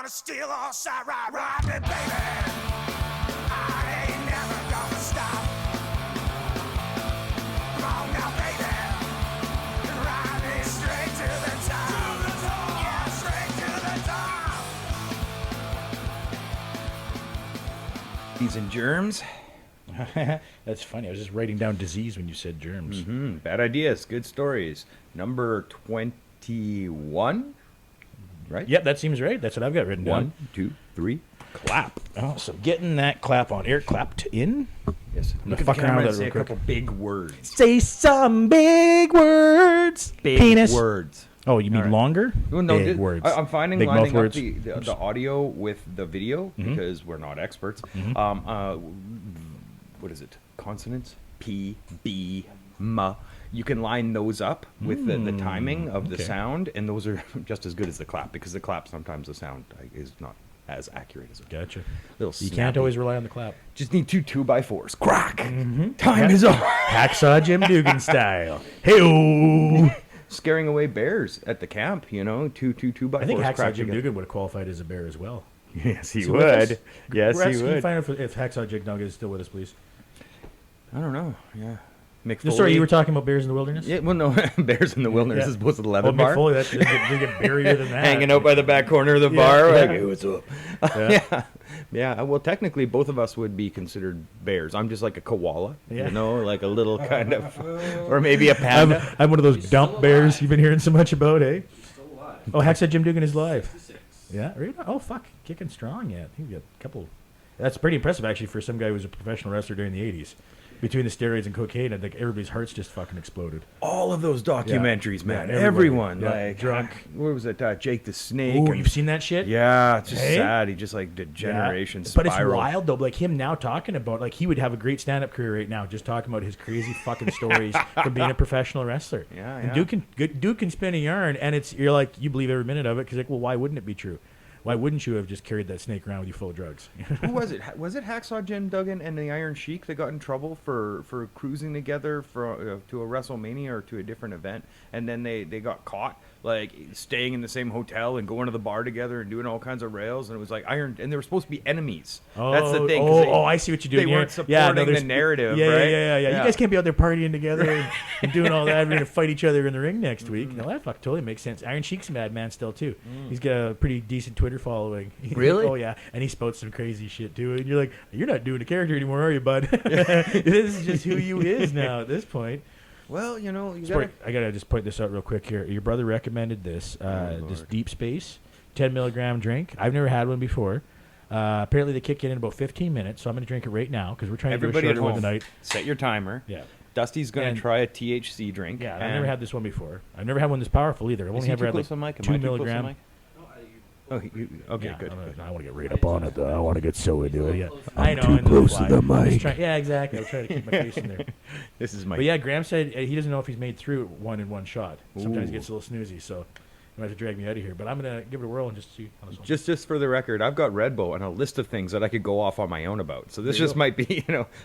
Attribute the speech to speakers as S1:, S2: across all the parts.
S1: gonna steal all side, ride me, baby. I ain't never gonna stop. Come on now, baby. Ride me straight to the top. Yeah, straight to the top.
S2: Bees and germs.
S3: That's funny. I was just writing down disease when you said germs.
S2: Mm-hmm. Bad ideas, good stories. Number 21, right?
S3: Yep, that seems right. That's what I've got written down.
S2: 1, 2, 3, clap.
S3: Oh, so getting that clap on air clapped in.
S2: Yes.
S3: Look
S2: at
S3: fuck
S2: the
S3: around
S2: camera
S3: with
S2: and
S3: that
S2: say a
S3: real
S2: couple big words.
S3: Say some big words.
S2: Big
S3: Penis.
S2: words.
S3: Oh, you mean
S2: All right.
S3: longer?
S2: Well, no,
S3: big words.
S2: I'm finding
S3: Big
S2: lining
S3: mouth
S2: up
S3: words.
S2: the audio with the video because we're not experts. What is it? Consonants? P, B, M. You can line those up with the timing of the sound, and those are just as good as the clap because the clap sometimes the sound is not as accurate as it.
S3: Gotcha.
S2: Little
S3: You
S2: snappy.
S3: can't always rely on the clap.
S2: Just need 2x4s. Crack. Time is up.
S3: Hacksaw Jim Dugan style. Hey-o.
S2: Scaring away bears at the camp, you know, two 2x4s.
S3: I think Hacksaw
S2: cracked
S3: Jim
S2: together.
S3: Dugan would have qualified as a bear as well.
S2: Yes, he
S3: Is with us?
S2: would. Yes,
S3: Russ,
S2: he
S3: can you
S2: would.
S3: find out if Hacksaw Jim Dugan is still with us, please?
S2: I don't know. Yeah. Mick
S3: The story
S2: Foley.
S3: you were talking about bears in the wilderness?
S2: Yeah, well, no, bears in the wilderness
S3: Yeah.
S2: as opposed to the
S3: Oh,
S2: leather
S3: Mick
S2: bar.
S3: Foley, they get burier than that.
S2: Hanging out by the back corner of the
S3: Yeah,
S2: bar.
S3: yeah.
S2: Like, hey, what's up?
S3: Yeah.
S2: Yeah. Well, technically, both of us would be considered bears. I'm just like a koala,
S3: Yeah.
S2: you know, like a little kind of, or maybe a panda.
S3: I'm one of those dump bears you've been hearing so much about, eh? Oh, Hacksaw Jim Dugan is live. Yeah, really? Oh, fuck. Kicking strong yet. He got a couple. That's pretty impressive, actually, for some guy who was a professional wrestler during the 80s. Between the steroids and cocaine, I think everybody's hearts just fucking exploded.
S2: All of those documentaries, man.
S3: Yeah,
S2: Everyone.
S3: yeah,
S2: Like,
S3: drunk.
S2: Where was it? Jake the Snake.
S3: Oh,
S2: and-
S3: you've seen that shit?
S2: Yeah, it's just
S3: Hey?
S2: sad. He just like degeneration
S3: Yeah.
S2: spiral.
S3: But it's wild though. Like him now talking about, like he would have a great stand-up career right now, just talking about his crazy fucking stories from being a professional wrestler.
S2: Yeah,
S3: And
S2: yeah.
S3: Duke can spin a yarn, and you're like you believe every minute of it because like, well, why wouldn't it be true? Why wouldn't you have just carried that snake around with you full of drugs?
S2: Who was it? Was it Hacksaw Jim Duggan and the Iron Sheik that got in trouble for cruising together to a WrestleMania or to a different event, and then they got caught like staying in the same hotel and going to the bar together and doing all kinds of rails, and it was like Iron, and they were supposed to be enemies. That's the thing. 'cause
S3: I see what you're doing.
S2: They weren't
S3: here. Yeah,
S2: supporting
S3: there's-
S2: the narrative,
S3: Yeah,
S2: right?
S3: yeah. You guys can't be out there partying together and doing all that. We're gonna fight each other in the ring next week. No, that fuck totally makes sense. Iron Sheik's a madman still too. He's got a pretty decent Twitter following.
S2: Really?
S3: Oh yeah, and he spouts some crazy shit too. And you're like, you're not doing a character anymore, are you, bud? This is just who you is now at this point.
S2: Well, you know, you gotta.
S3: I gotta just point this out real quick here. Your brother recommended this, this
S2: Lord.
S3: Deep Space 10 milligram drink. I've never had one before. Apparently they kick in about 15 minutes, so I'm gonna drink it right now because we're trying
S2: Everybody
S3: to
S2: at
S3: do a shorter one
S2: home,
S3: tonight.
S2: set your timer.
S3: Yeah.
S2: Dusty's gonna
S3: And-
S2: try a THC drink.
S3: Yeah, I've
S2: and-
S3: never had this one before. I've never had one this powerful either. I've
S2: Is
S3: only
S2: he
S3: ever
S2: too
S3: had
S2: close
S3: like
S2: to the mic? Am
S3: 2
S2: I too close to the
S3: milligram.
S2: mic? Oh, okay,
S3: Yeah,
S2: good.
S3: I want to get right up on it, though. I want to get so into it. Yeah, I know.
S4: too
S3: and
S4: close
S3: that's
S4: to
S3: why.
S4: the
S3: I'm just
S4: mic.
S3: trying- yeah, exactly. I'm trying to keep my face in there.
S2: This is my.
S3: But yeah, Graham said he doesn't know if he's made through one in one shot. Sometimes he
S2: Ooh.
S3: gets a little snoozy, so you might have to drag me out of here. But I'm gonna give it a whirl and just see how this one.
S2: Just for the record, I've got Red Bull and a list of things that I could go off on my own about. So this
S3: There you
S2: just
S3: go.
S2: might be,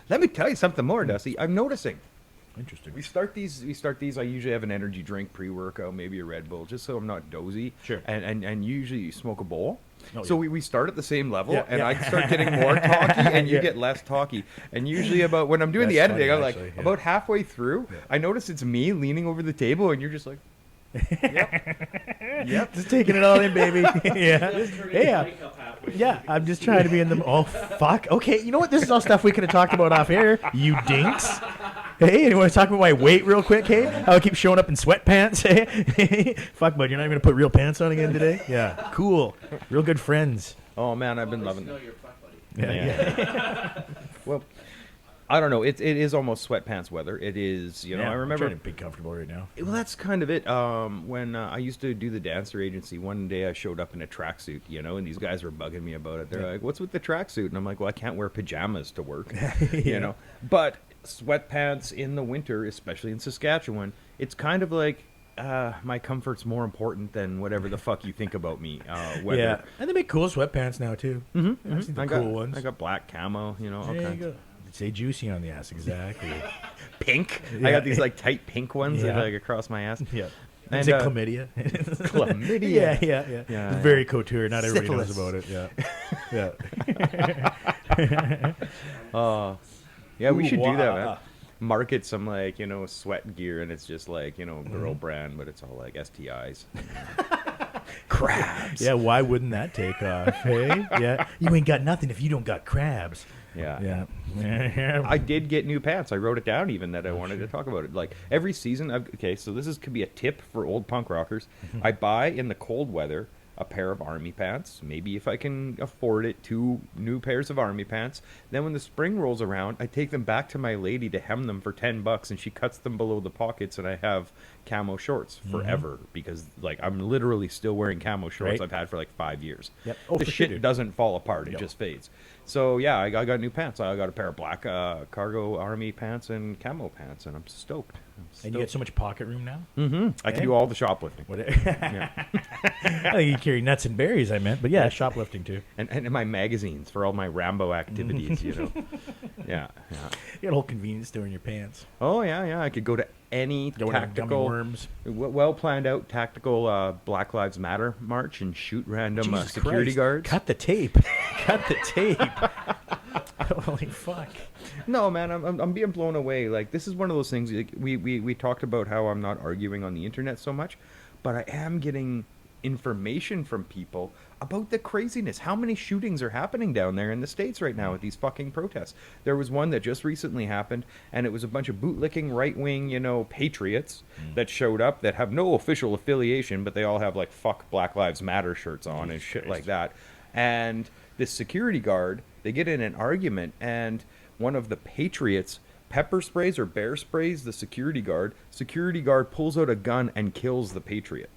S2: let me tell you something more, Dusty. I'm noticing.
S3: Interesting.
S2: We start these. I usually have an energy drink, pre-workout, maybe a Red Bull, just so I'm not dozy.
S3: Sure.
S2: And usually you smoke a bowl.
S3: Oh,
S2: So
S3: yeah.
S2: we start at the same level,
S3: Yeah,
S2: and
S3: yeah.
S2: I start getting more talky, and you
S3: Yeah.
S2: get less talky. And usually about when I'm doing the
S3: That's
S2: editing,
S3: funny,
S2: I'm like
S3: actually, yeah.
S2: about halfway through, I notice it's me leaning over the table, and you're just like,
S3: Yep, just taking it all in, baby. Yeah. Yeah, I'm just trying to be in the. Oh, fuck. Okay, you know what? This is all stuff we could have talked about off air, you dinks. Hey, you want to talk about my weight real quick, hey? How I keep showing up in sweatpants, hey? Fuck, bud, you're not even going to put real pants on again today? Yeah, cool. Real good friends.
S2: oh man, I've been loving it.
S3: Yeah.
S2: Well, I don't know. It is almost sweatpants weather. It is, I
S3: I'm
S2: remember.
S3: trying to be comfortable right now.
S2: Well, that's kind of it. When I used to do the dancer agency, one day I showed up in a tracksuit, and these guys were bugging me about it. They're like, "What's with the tracksuit?" And I'm like, "Well, I can't wear pajamas to work, But sweatpants in the winter, especially in Saskatchewan, it's kind of like my comfort's more important than whatever the fuck you think about me. Weather.
S3: Yeah, and they make cool sweatpants now, too. Mm-hmm. I've seen the cool ones.
S2: I got black camo, all
S3: There you
S2: kinds.
S3: go. Say juicy on the ass, exactly.
S2: Pink.
S3: Yeah.
S2: I got these like tight pink ones that
S3: Yeah.
S2: like across my ass.
S3: Yeah.
S2: And,
S3: Is it chlamydia?
S2: Chlamydia.
S3: Yeah.
S2: Yeah,
S3: It's very couture. Not everybody
S2: Syphilis.
S3: knows about it. Yeah.
S2: Yeah, we
S3: Ooh,
S2: should do that, man.
S3: wah.
S2: Market some like sweat gear, and it's just like girl brand, but it's all like STIs. Crabs.
S3: Yeah, why wouldn't that take off? Hey, yeah, you ain't got nothing if you don't got crabs.
S2: Yeah.
S3: Yeah.
S2: I did get new pants. I wrote it down even that I wanted to talk about it. Like every season, so this could be a tip for old punk rockers. I buy in the cold weather a pair of army pants. Maybe if I can afford it, 2 new pairs of army pants. Then when the spring rolls around, I take them back to my lady to hem them for $10, and she cuts them below the pockets, and I have camo shorts forever because like I'm literally still wearing camo shorts
S3: Right.
S2: I've had for like 5 years.
S3: Yep. Oh,
S2: the
S3: for
S2: shit
S3: sure, dude.
S2: doesn't fall apart; it
S3: No.
S2: just fades. So yeah, I got new pants. I got a pair of black cargo army pants and camo pants, and I'm stoked.
S3: And you get so much pocket room now.
S2: I can
S3: Eh?
S2: do all the shoplifting.
S3: What?
S2: Yeah.
S3: I think you carry nuts and berries. I meant, but yeah, shoplifting too.
S2: And my magazines for all my Rambo activities, Yeah.
S3: You got a whole convenience store in your pants.
S2: Oh yeah. I could go to any
S3: Go to gummy
S2: tactical,
S3: worms.
S2: well planned out tactical Black Lives Matter march and shoot random
S3: Jesus
S2: security
S3: Christ.
S2: guards.
S3: Cut the tape. Cut the tape. Holy fuck.
S2: No, man, I'm being blown away. Like this is one of those things. Like, we talked about how I'm not arguing on the internet so much, but I am getting information from people about the craziness. How many shootings are happening down there in the States right now with these fucking protests? There was one that just recently happened, and it was a bunch of bootlicking right-wing, patriots that showed up that have no official affiliation, but they all have like "fuck Black Lives Matter" shirts on and shit like that. And this security guard, they get in an argument, and one of the patriots pepper sprays or bear sprays the security guard. Security guard pulls out a gun and kills the patriot.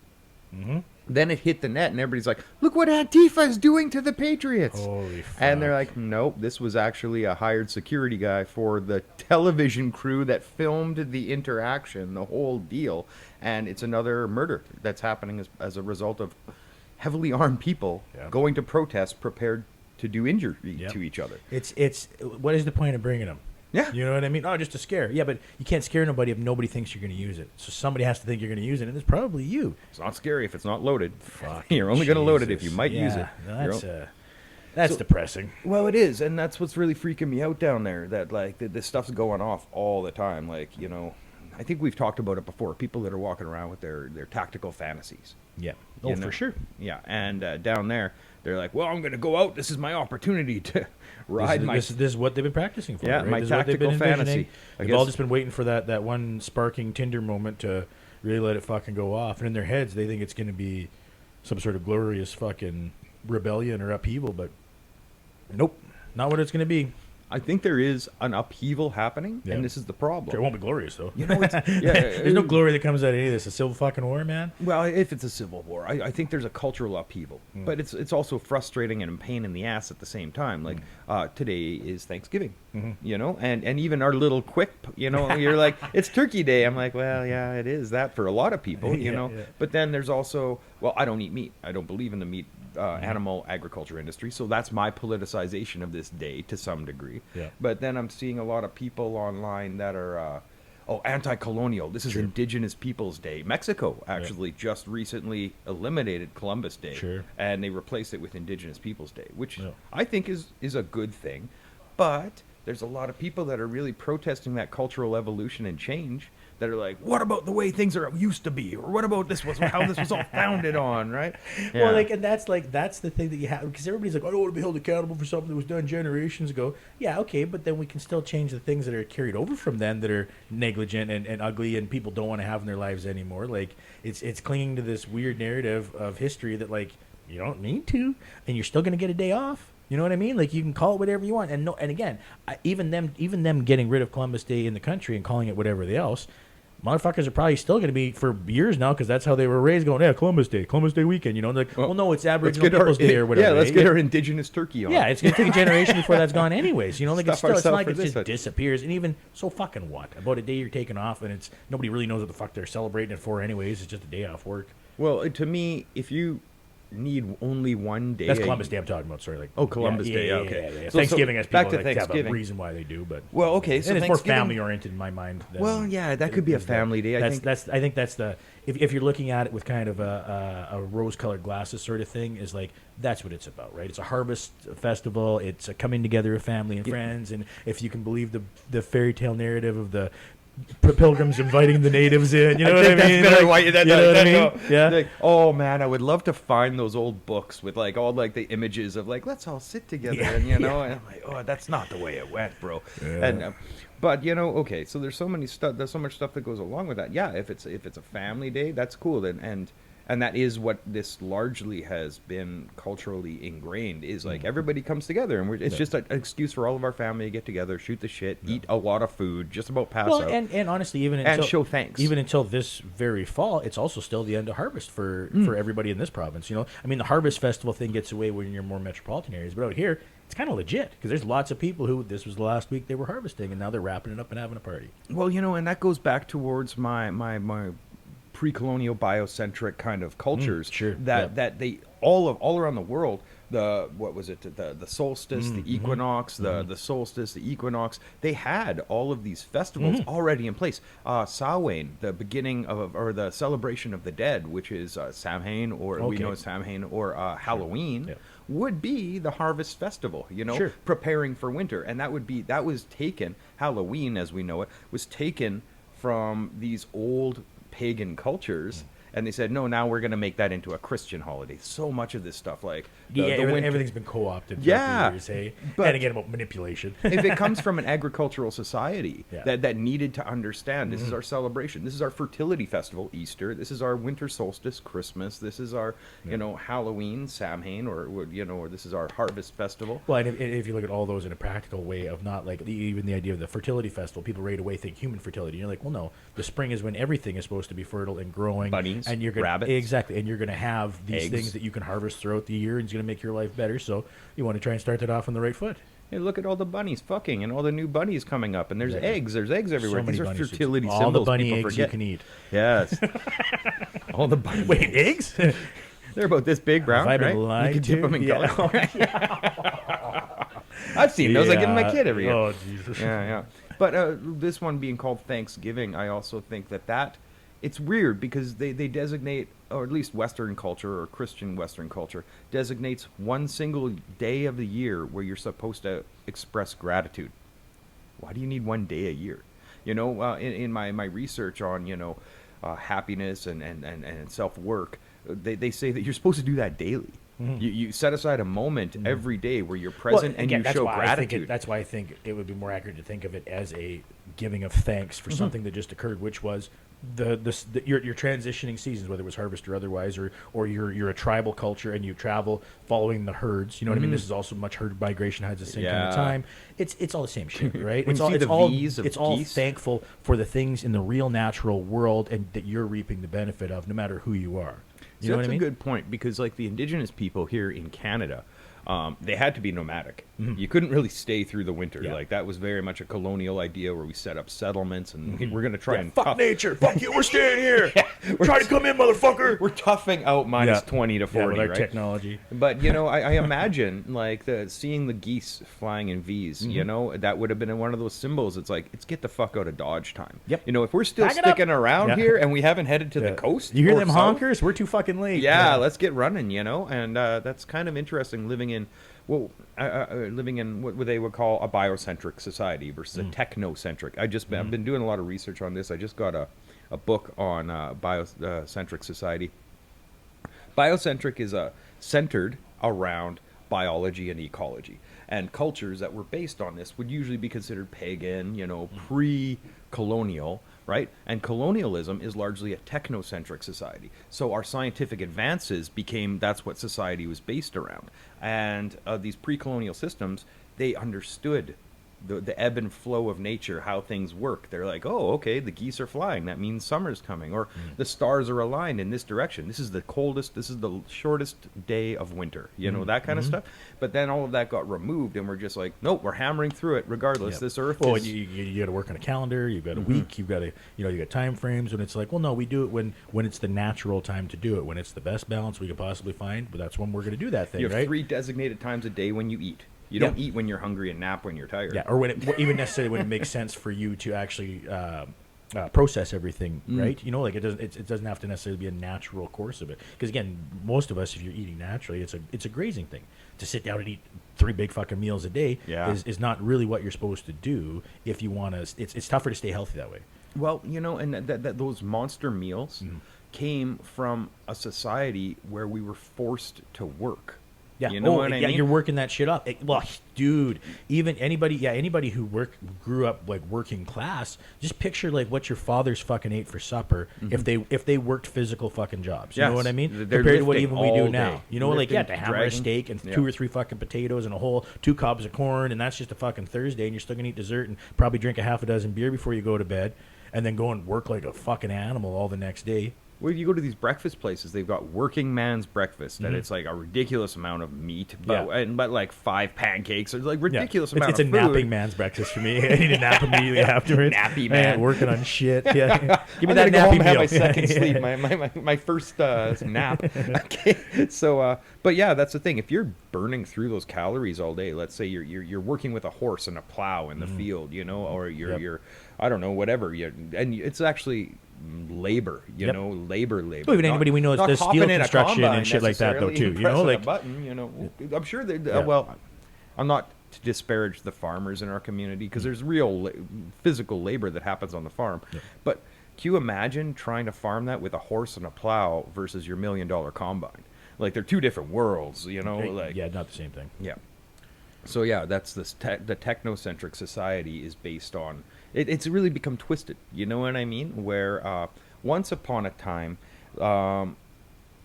S2: Then it hit the net, and everybody's like, "Look what Antifa is doing to the patriots!"
S3: Holy fuck.
S2: And they're like, "Nope, this was actually a hired security guy for the television crew that filmed the interaction, the whole deal, and it's another murder that's happening as a result of heavily armed people
S3: Yeah.
S2: going to protest prepared to do injury
S3: Yep.
S2: to each other."
S3: It's what is the point of bringing them?
S2: Yeah.
S3: You know what I mean? Oh, just to scare. Yeah, but you can't scare nobody if nobody thinks you're going to use it. So somebody has to think you're going to use it, and it's probably you.
S2: It's not scary if it's not loaded.
S3: Fuck.
S2: You're only going to load it if you might use it.
S3: Yeah, that's
S2: So-
S3: depressing.
S2: Well, it is, and that's what's really freaking me out down there. That like this stuff's going off all the time. Like I think we've talked about it before. People that are walking around with their tactical fantasies.
S3: Yeah.
S2: You
S3: Oh,
S2: know?
S3: for sure.
S2: Yeah, and down there, they're like, "Well, I'm going to go out. This is my opportunity to ride my."
S3: This is what they've been practicing for.
S2: Yeah,
S3: right?
S2: my
S3: This is what they've been
S2: tactical fantasy.
S3: envisioning.
S2: I
S3: They've all
S2: guess-
S3: just been waiting for that one sparking Tinder moment to really let it fucking go off. And in their heads, they think it's going to be some sort of glorious fucking rebellion or upheaval, but nope, not what it's going to be.
S2: I think there is an upheaval happening,
S3: Yeah.
S2: and this is the problem.
S3: It won't be glorious though.
S2: It's,
S3: There's no glory that comes out of any of this. A civil fucking war, man.
S2: Well, if it's a civil war, I think there's a cultural upheaval, but it's also frustrating and a pain in the ass at the same time. Like today is Thanksgiving, and even our little quip, you're like, it's Turkey Day. I'm like, well, yeah, it is that for a lot of people,
S3: Yeah.
S2: But then there's also, well, I don't eat meat. I don't believe in the meat animal agriculture industry, so that's my politicization of this day to some degree.
S3: Yeah.
S2: But then I'm seeing a lot of people online that are anti-colonial. This is Indigenous Peoples Day. Mexico actually just recently eliminated Columbus Day,
S3: Sure.
S2: and they replaced it with Indigenous Peoples Day, which
S3: Yeah.
S2: I think is a good thing. But there's a lot of people that are really protesting that cultural evolution and change that are like, what about the way things used to be, or what about how this was all founded on, right? Yeah.
S3: Well, and that's the thing that you have, because everybody's like, I don't want to be held accountable for something that was done generations ago. Yeah, okay, but then we can still change the things that are carried over from then that are negligent and ugly and people don't want to have in their lives anymore. Like it's clinging to this weird narrative of history that like you don't need to, and you're still going to get a day off. You know what I mean? Like you can call it whatever you want, and again, even them getting rid of Columbus Day in the country and calling it whatever else. Motherfuckers are probably still going to be for years now because that's how they were raised. Going, yeah, Columbus Day weekend. Like, well, no, it's Aboriginal Peoples Day or whatever.
S2: Yeah, let's get our Indigenous turkey on.
S3: Yeah, it's going to take a generation before that's gone anyways. Like it's
S2: Stuff
S3: still, it's not
S2: ourselves
S3: like
S2: for
S3: it
S2: this
S3: just
S2: one.
S3: disappears. And even so, fucking what about a day you're taking off and it's nobody really knows what the fuck they're celebrating it for anyways. It's just a day off work.
S2: Well, to me, if you need only one day.
S3: That's Columbus Day I'm talking about. Sorry, like
S2: Columbus Day.
S3: yeah,
S2: Okay.
S3: yeah.
S2: So
S3: Thanksgiving has
S2: back
S3: people
S2: to
S3: like have a
S2: Thanksgiving.
S3: reason why they do, but
S2: Well, okay, so
S3: and it's more
S2: Thanksgiving-
S3: family oriented in my mind. Than
S2: Well, yeah, that could be a family day. I think
S3: I think that's the if you're looking at it with kind of a rose-colored glasses sort of thing, is like that's what it's about, right? It's a harvest festival. It's a coming together of family and friends, and if you can believe the fairy tale narrative of the pilgrims inviting the natives in, you know what I mean? Yeah.
S2: Like, oh man, I would love to find those old books with like all like the images of like let's all sit together and and I'm like, oh, that's not the way it went, bro.
S3: Yeah.
S2: And but okay, so there's so many stuff. There's so much stuff that goes along with that. Yeah, if it's a family day, that's cool. And that is what this largely has been culturally ingrained, is like everybody comes together and it's just an excuse for all of our family to get together, shoot the shit, eat a lot of food, just about pass out.
S3: And honestly, even
S2: And
S3: until,
S2: show thanks.
S3: Even until this very fall, it's also still the end of harvest for everybody in this province. You know, I mean, the harvest festival thing gets away when you're more metropolitan areas, but out here, it's kind of legit because there's lots of people who this was the last week they were harvesting, and now they're wrapping it up and having a party.
S2: Well, and that goes back towards my pre-colonial biocentric kind of cultures.
S3: Sure.
S2: That they all around the world, the solstice, the equinox, the solstice, the equinox, they had all of these festivals already in place. Samhain, the beginning of or the celebration of the dead, which is Samhain, or we know as Samhain, or Halloween.
S3: Yeah.
S2: Would be the harvest festival,
S3: Sure.
S2: preparing for winter, and that was taken. Halloween, as we know it, was taken from these old pagan cultures, and they said, no, now we're going to make that into a Christian holiday. So much of this stuff, like
S3: everything's been co-opted.
S2: Yeah,
S3: years, hey?
S2: but
S3: and again about manipulation.
S2: if it comes from an agricultural society
S3: Yeah.
S2: that needed to understand, this is our celebration, this is our fertility festival, Easter, this is our winter solstice, Christmas, this is our Halloween, Samhain, or this is our harvest festival.
S3: Well, and if you look at all those in a practical way of not like even the idea of the fertility festival, people right away think human fertility. You're like, well, no, the spring is when everything is supposed to be fertile and growing.
S2: Bunnies,
S3: and you're gonna,
S2: rabbits.
S3: Exactly, and you're going to have these
S2: Eggs.
S3: things that you can harvest throughout the year, and it's going to make your life better. So you want to try and start that off on the right foot.
S2: Hey, look at all the bunnies fucking, and all the new bunnies coming up, and there's
S3: Exactly.
S2: eggs. There's eggs everywhere.
S3: So many
S2: These are
S3: bunny soups.
S2: fertility
S3: all
S2: symbols.
S3: the bunny
S2: people
S3: eggs
S2: forget.
S3: you can eat.
S2: Yes. All the bunny.
S3: Wait, eggs?
S2: They're about this big, brown,
S3: Have I been
S2: right?
S3: lied
S2: You can dip
S3: to?
S2: them in
S3: Yeah.
S2: color. I've seen those. I give them my kid every year.
S3: Oh, Jesus.
S2: Yeah. But this one being called Thanksgiving, I also think that it's weird because they designate, or at least Western culture or Christian Western culture, designates one single day of the year where you're supposed to express gratitude. Why do you need one day a year? In my research on, happiness and self-work, they say that you're supposed to do that daily. You set aside a moment every day where you're present and you show gratitude.
S3: That's why I think it would be more accurate to think of it as a giving of thanks for something that just occurred, which was your transitioning seasons, whether it was harvest or otherwise, or you're a tribal culture and you travel following the herds. You know what I mean? This is also much herd migration has the same kind of time. It's all the same shit, right?
S2: When you see the V's of
S3: it's all
S2: geese.
S3: thankful for the things in the real natural world and that you're reaping the benefit of, no matter who you are. You know
S2: that's
S3: what I mean?
S2: a good point, because like the indigenous people here in Canada, they had to be nomadic. You couldn't really stay through the winter.
S3: Yeah.
S2: Like that was very much a colonial idea where we set up settlements and we're going to try and
S3: fuck
S2: tough.
S3: nature, fuck you, we're staying here. Try to come in, motherfucker.
S2: We're toughing out minus 20 to 40,
S3: with our
S2: right?
S3: technology.
S2: But I imagine like seeing the geese flying in V's. That would have been one of those symbols. It's like it's get the fuck out of Dodge time.
S3: Yep.
S2: If we're still
S3: Pack it
S2: sticking
S3: up.
S2: around
S3: Yeah.
S2: here and we haven't headed to the coast,
S3: You hear
S2: or
S3: them
S2: south,
S3: honkers? We're too fucking late.
S2: yeah, let's get running, and that's kind of interesting living in what they would call a biocentric society versus a technocentric. I've been doing a lot of research on this. I just got a book on biocentric society. Biocentric is centered around biology and ecology, and cultures that were based on this would usually be considered pagan, pre-colonial, right? And colonialism is largely a technocentric society. So our scientific advances that's what society was based around. And these pre-colonial systems, they understood the ebb and flow of nature, how things work. They're like, oh, okay, the geese are flying. That means summer's coming. Or the stars are aligned in this direction. This is the coldest, this is the shortest day of winter. You know, that kind of stuff. But then all of that got removed, and we're just like, nope, we're hammering through it regardless.
S3: Yep.
S2: This earth
S3: Well,
S2: is...
S3: you got to work on a calendar. You've got a week. You've got to, you got time frames. And it's like, well, no, we do it when it's the natural time to do it. When it's the best balance we could possibly find. But that's when we're going to do that thing,
S2: You have
S3: right?
S2: 3 designated times a day when you eat. You don't eat when you're hungry and nap when you're tired.
S3: Yeah, or when even necessarily when it makes sense for you to actually process everything, right? Like it doesn't have to necessarily be a natural course of it. Because again, most of us, if you're eating naturally, it's a grazing thing. To sit down and eat 3 big fucking meals a day is not really what you're supposed to do if you want to. It's tougher to stay healthy that way.
S2: Well, and that those monster meals came from a society where we were forced to work.
S3: Yeah,
S2: you know what I mean?
S3: You're working that shit up. Well, dude, even anybody who grew up like working class, just picture like what your fathers fucking ate for supper if they worked physical fucking jobs. You know what I mean?
S2: They're
S3: Compared to what
S2: lifting
S3: even we do
S2: all
S3: now.
S2: day.
S3: You know, like
S2: Lifting,
S3: to hammer a
S2: dragging.
S3: steak and 2 or 3 fucking potatoes and a whole 2 cobs of corn, and that's just a fucking Thursday, and you're still gonna eat dessert and probably drink a half a dozen beer before you go to bed, and then go and work like a fucking animal all the next day.
S2: Well, you go to these breakfast places, they've got working man's breakfast, and it's like a ridiculous amount of meat, but like 5 pancakes, or like ridiculous amount
S3: it's
S2: of
S3: a
S2: food.
S3: napping man's breakfast for me. I need a nap immediately afterwards.
S2: Nappy man.
S3: Working on shit. Yeah. Give me
S2: I'm
S3: that
S2: gonna go home
S3: nappy
S2: and have
S3: meal.
S2: my second sleep, my first nap. Okay, so but yeah, that's the thing. If you're burning through those calories all day, let's say you're working with a horse and a plow in the field, or you're I don't know, whatever, and it's actually labor, labor.
S3: Well, even anybody we know that does steel construction and shit like that, though, too.
S2: Like a button, I'm sure that. Well, I'm not to disparage the farmers in our community because there's real physical labor that happens on the farm, but can you imagine trying to farm that with a horse and a plow versus your $1 million combine? Like they're 2 different worlds, Like
S3: not the same thing.
S2: Yeah. So yeah, that's the technocentric society is based on. It's really become twisted. You know what I mean? Where once upon a time,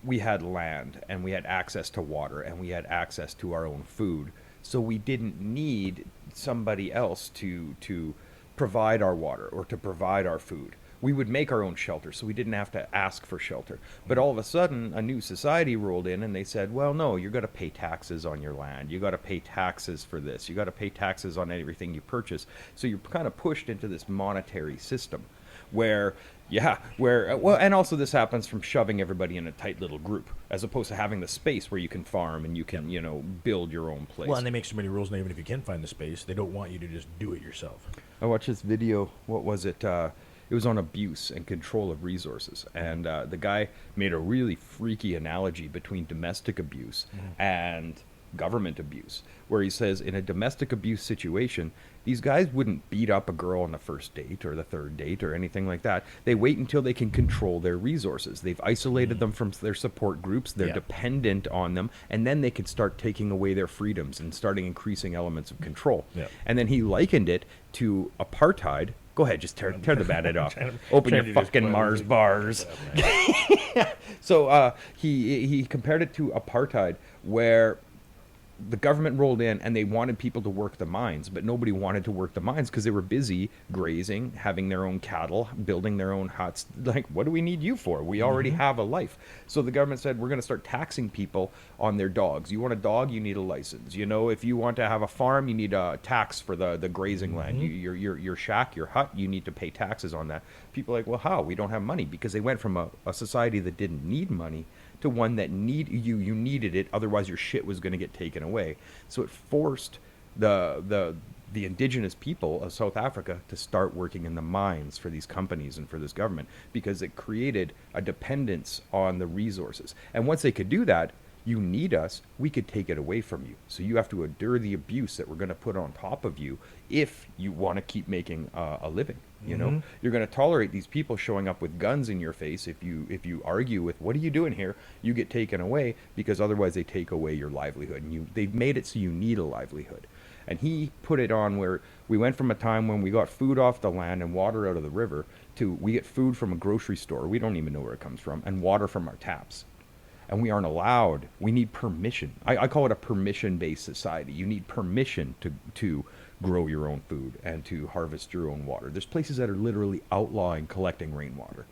S2: we had land and we had access to water and we had access to our own food. So we didn't need somebody else to provide our water or to provide our food. We would make our own shelter, so we didn't have to ask for shelter. But all of a sudden, a new society rolled in, and they said, well, no, you've got to pay taxes on your land. You've got to pay taxes for this. You've got to pay taxes on everything you purchase. So you're kind of pushed into this monetary system where, and also this happens from shoving everybody in a tight little group, as opposed to having the space where you can farm and you can, build your own place.
S3: Well, and they make so many rules, and even if you can find the space, they don't want you to just do it yourself.
S2: I watched this video, what was it? It was on abuse and control of resources. And the guy made a really freaky analogy between domestic abuse and government abuse, where he says in a domestic abuse situation, these guys wouldn't beat up a girl on the first date or the third date or anything like that. They wait until they can control their resources. They've isolated them from their support groups. They're dependent on them. And then they can start taking away their freedoms and starting increasing elements of control. And then he likened it to apartheid. Go ahead, just tear the Band-Aid off. Open your fucking Mars bars. So he compared it to apartheid, where the government rolled in and they wanted people to work the mines, but nobody wanted to work the mines because they were busy grazing, having their own cattle, building their own huts. Like, what do we need you for? We already have a life. So the government said, we're going to start taxing people on their dogs. You want a dog, you need a license. If you want to have a farm, you need a tax for the grazing land. Your shack, your hut, you need to pay taxes on that. People are like, well, how? We don't have money, because they went from a society that didn't need money to one that you needed it, otherwise your shit was going to get taken away. So it forced the indigenous people of South Africa to start working in the mines for these companies and for this government, because it created a dependence on the resources. And once they could do that, you need us, we could take it away from you. So you have to endure the abuse that we're going to put on top of you if you want to keep making a living. You're going to tolerate these people showing up with guns in your face. If you argue with, what are you doing here? You get taken away, because otherwise they take away your livelihood. And they've made it so you need a livelihood. And he put it on where we went from a time when we got food off the land and water out of the river to we get food from a grocery store. We don't even know where it comes from, and water from our taps. And we aren't allowed. We need permission. I call it a permission-based society. You need permission to grow your own food and to harvest your own water. There's places that are literally outlawing collecting rainwater.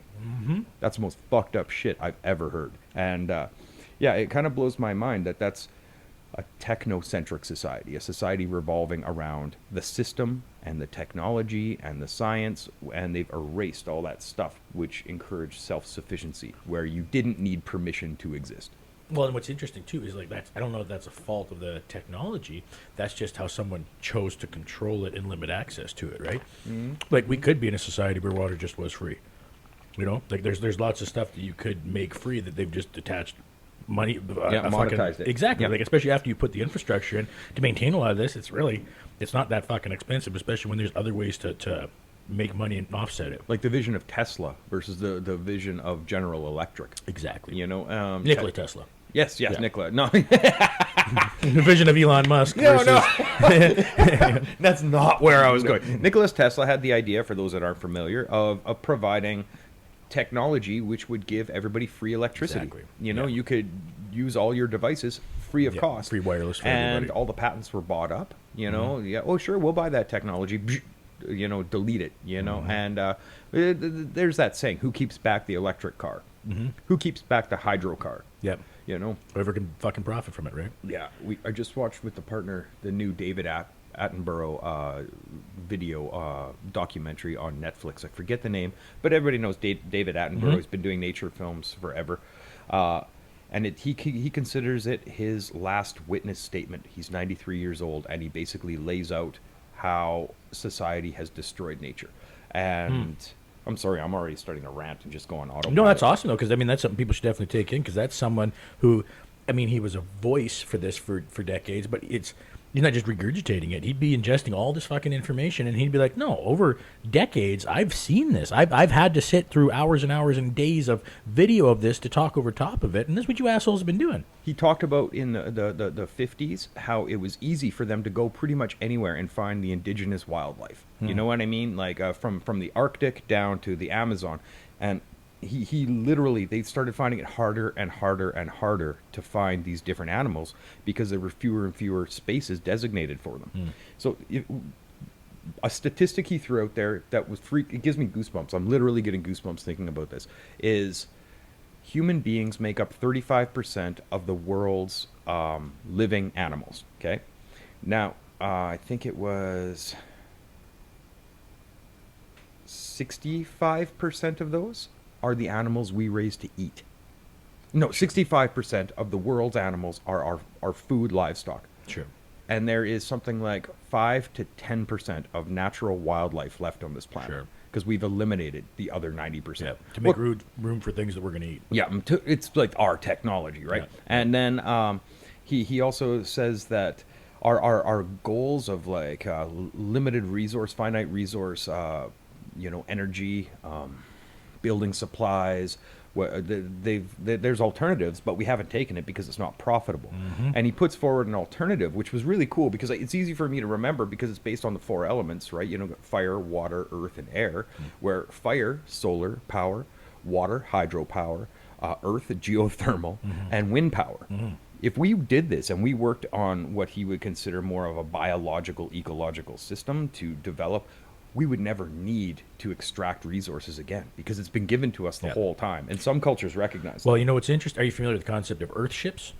S2: That's the most fucked up shit I've ever heard. And yeah, it kind of blows my mind that that's a technocentric society, a society revolving around the system and the technology and the science, and they've erased all that stuff which encouraged self-sufficiency, where you didn't need permission to exist.
S3: Well, and what's interesting too is like I don't know if that's a fault of the technology. That's just how someone chose to control it and limit access to it, right? Like we could be in a society where water just was free. You know, like there's lots of stuff that you could make free that they've just attached money.
S2: Monetized it.
S3: Exactly.
S2: Yeah.
S3: Like especially after you put the infrastructure in to maintain a lot of this, it's not that fucking expensive, especially when there's other ways to make money and offset it.
S2: Like the vision of Tesla versus the vision of General Electric.
S3: Exactly.
S2: You know,
S3: Nikola Tesla.
S2: Yes,
S3: Yeah.
S2: Nikola. No,
S3: The vision of Elon Musk.
S2: No,
S3: versus,
S2: that's not where I was going. Nikola Tesla had the idea, for those that aren't familiar, of providing technology which would give everybody free electricity.
S3: Exactly.
S2: You know,
S3: Yeah.
S2: you could use all your devices free of
S3: Yeah,
S2: cost.
S3: free wireless for
S2: and
S3: everybody.
S2: all the patents were bought up. You know, yeah, oh sure, we'll buy that technology. You know, delete it. You know, and there's that saying: who keeps back the electric car? Who keeps back the hydro car?
S3: Yep.
S2: You know,
S3: Whoever can fucking profit from it, right?
S2: yeah, I just watched with the partner the new David Attenborough video documentary on Netflix. I forget the name, but everybody knows David Attenborough. He's been doing nature films forever, and he considers it his last witness statement. He's 93 years old, and he basically lays out how society has destroyed nature. And I'm sorry, I'm already starting to rant and just go on autopilot.
S3: No, that's awesome though, because I mean that's something people should definitely take in, because that's someone who, I mean, he was a voice for this for decades, but he's not just regurgitating it. He'd be ingesting all this fucking information, and he'd be like, no, over decades, I've seen this. I've had to sit through hours and hours and days of video of this to talk over top of it, and this is what you assholes have been doing.
S2: He talked about in the 50s how it was easy for them to go pretty much anywhere and find the indigenous wildlife. You know what I mean? Like from the Arctic down to the Amazon. And he literally, they started finding it harder and harder and harder to find these different animals because there were fewer and fewer spaces designated for them. So a statistic he threw out there that was it gives me goosebumps. I'm literally getting goosebumps thinking about this, is human beings make up 35% of the world's living animals. Okay. Now, I think it was 65% of those are the animals we raise to eat. No, 65% of the world's animals are our food livestock.
S3: Sure.
S2: And there is something like 5 to 10% of natural wildlife left on this planet.
S3: Sure.
S2: Because we've eliminated the other 90%.
S3: Yeah. To make room for things that we're going to eat.
S2: Yeah, it's like our technology, right?
S3: Yeah.
S2: And then he also says that our goals of like limited resource, finite resource, energy, building supplies, there's alternatives, but we haven't taken it because it's not profitable. And he puts forward an alternative, which was really cool because it's easy for me to remember because it's based on the 4 elements, right? You know, fire, water, earth, and air, where fire, solar power, water, hydropower, earth, geothermal, and wind power. If we did this and we worked on what he would consider more of a biological, ecological system to develop, we would never need to extract resources again because it's been given to us the whole time. And some cultures recognize
S3: Well, you know what's interesting? Are you familiar with the concept of earth ships?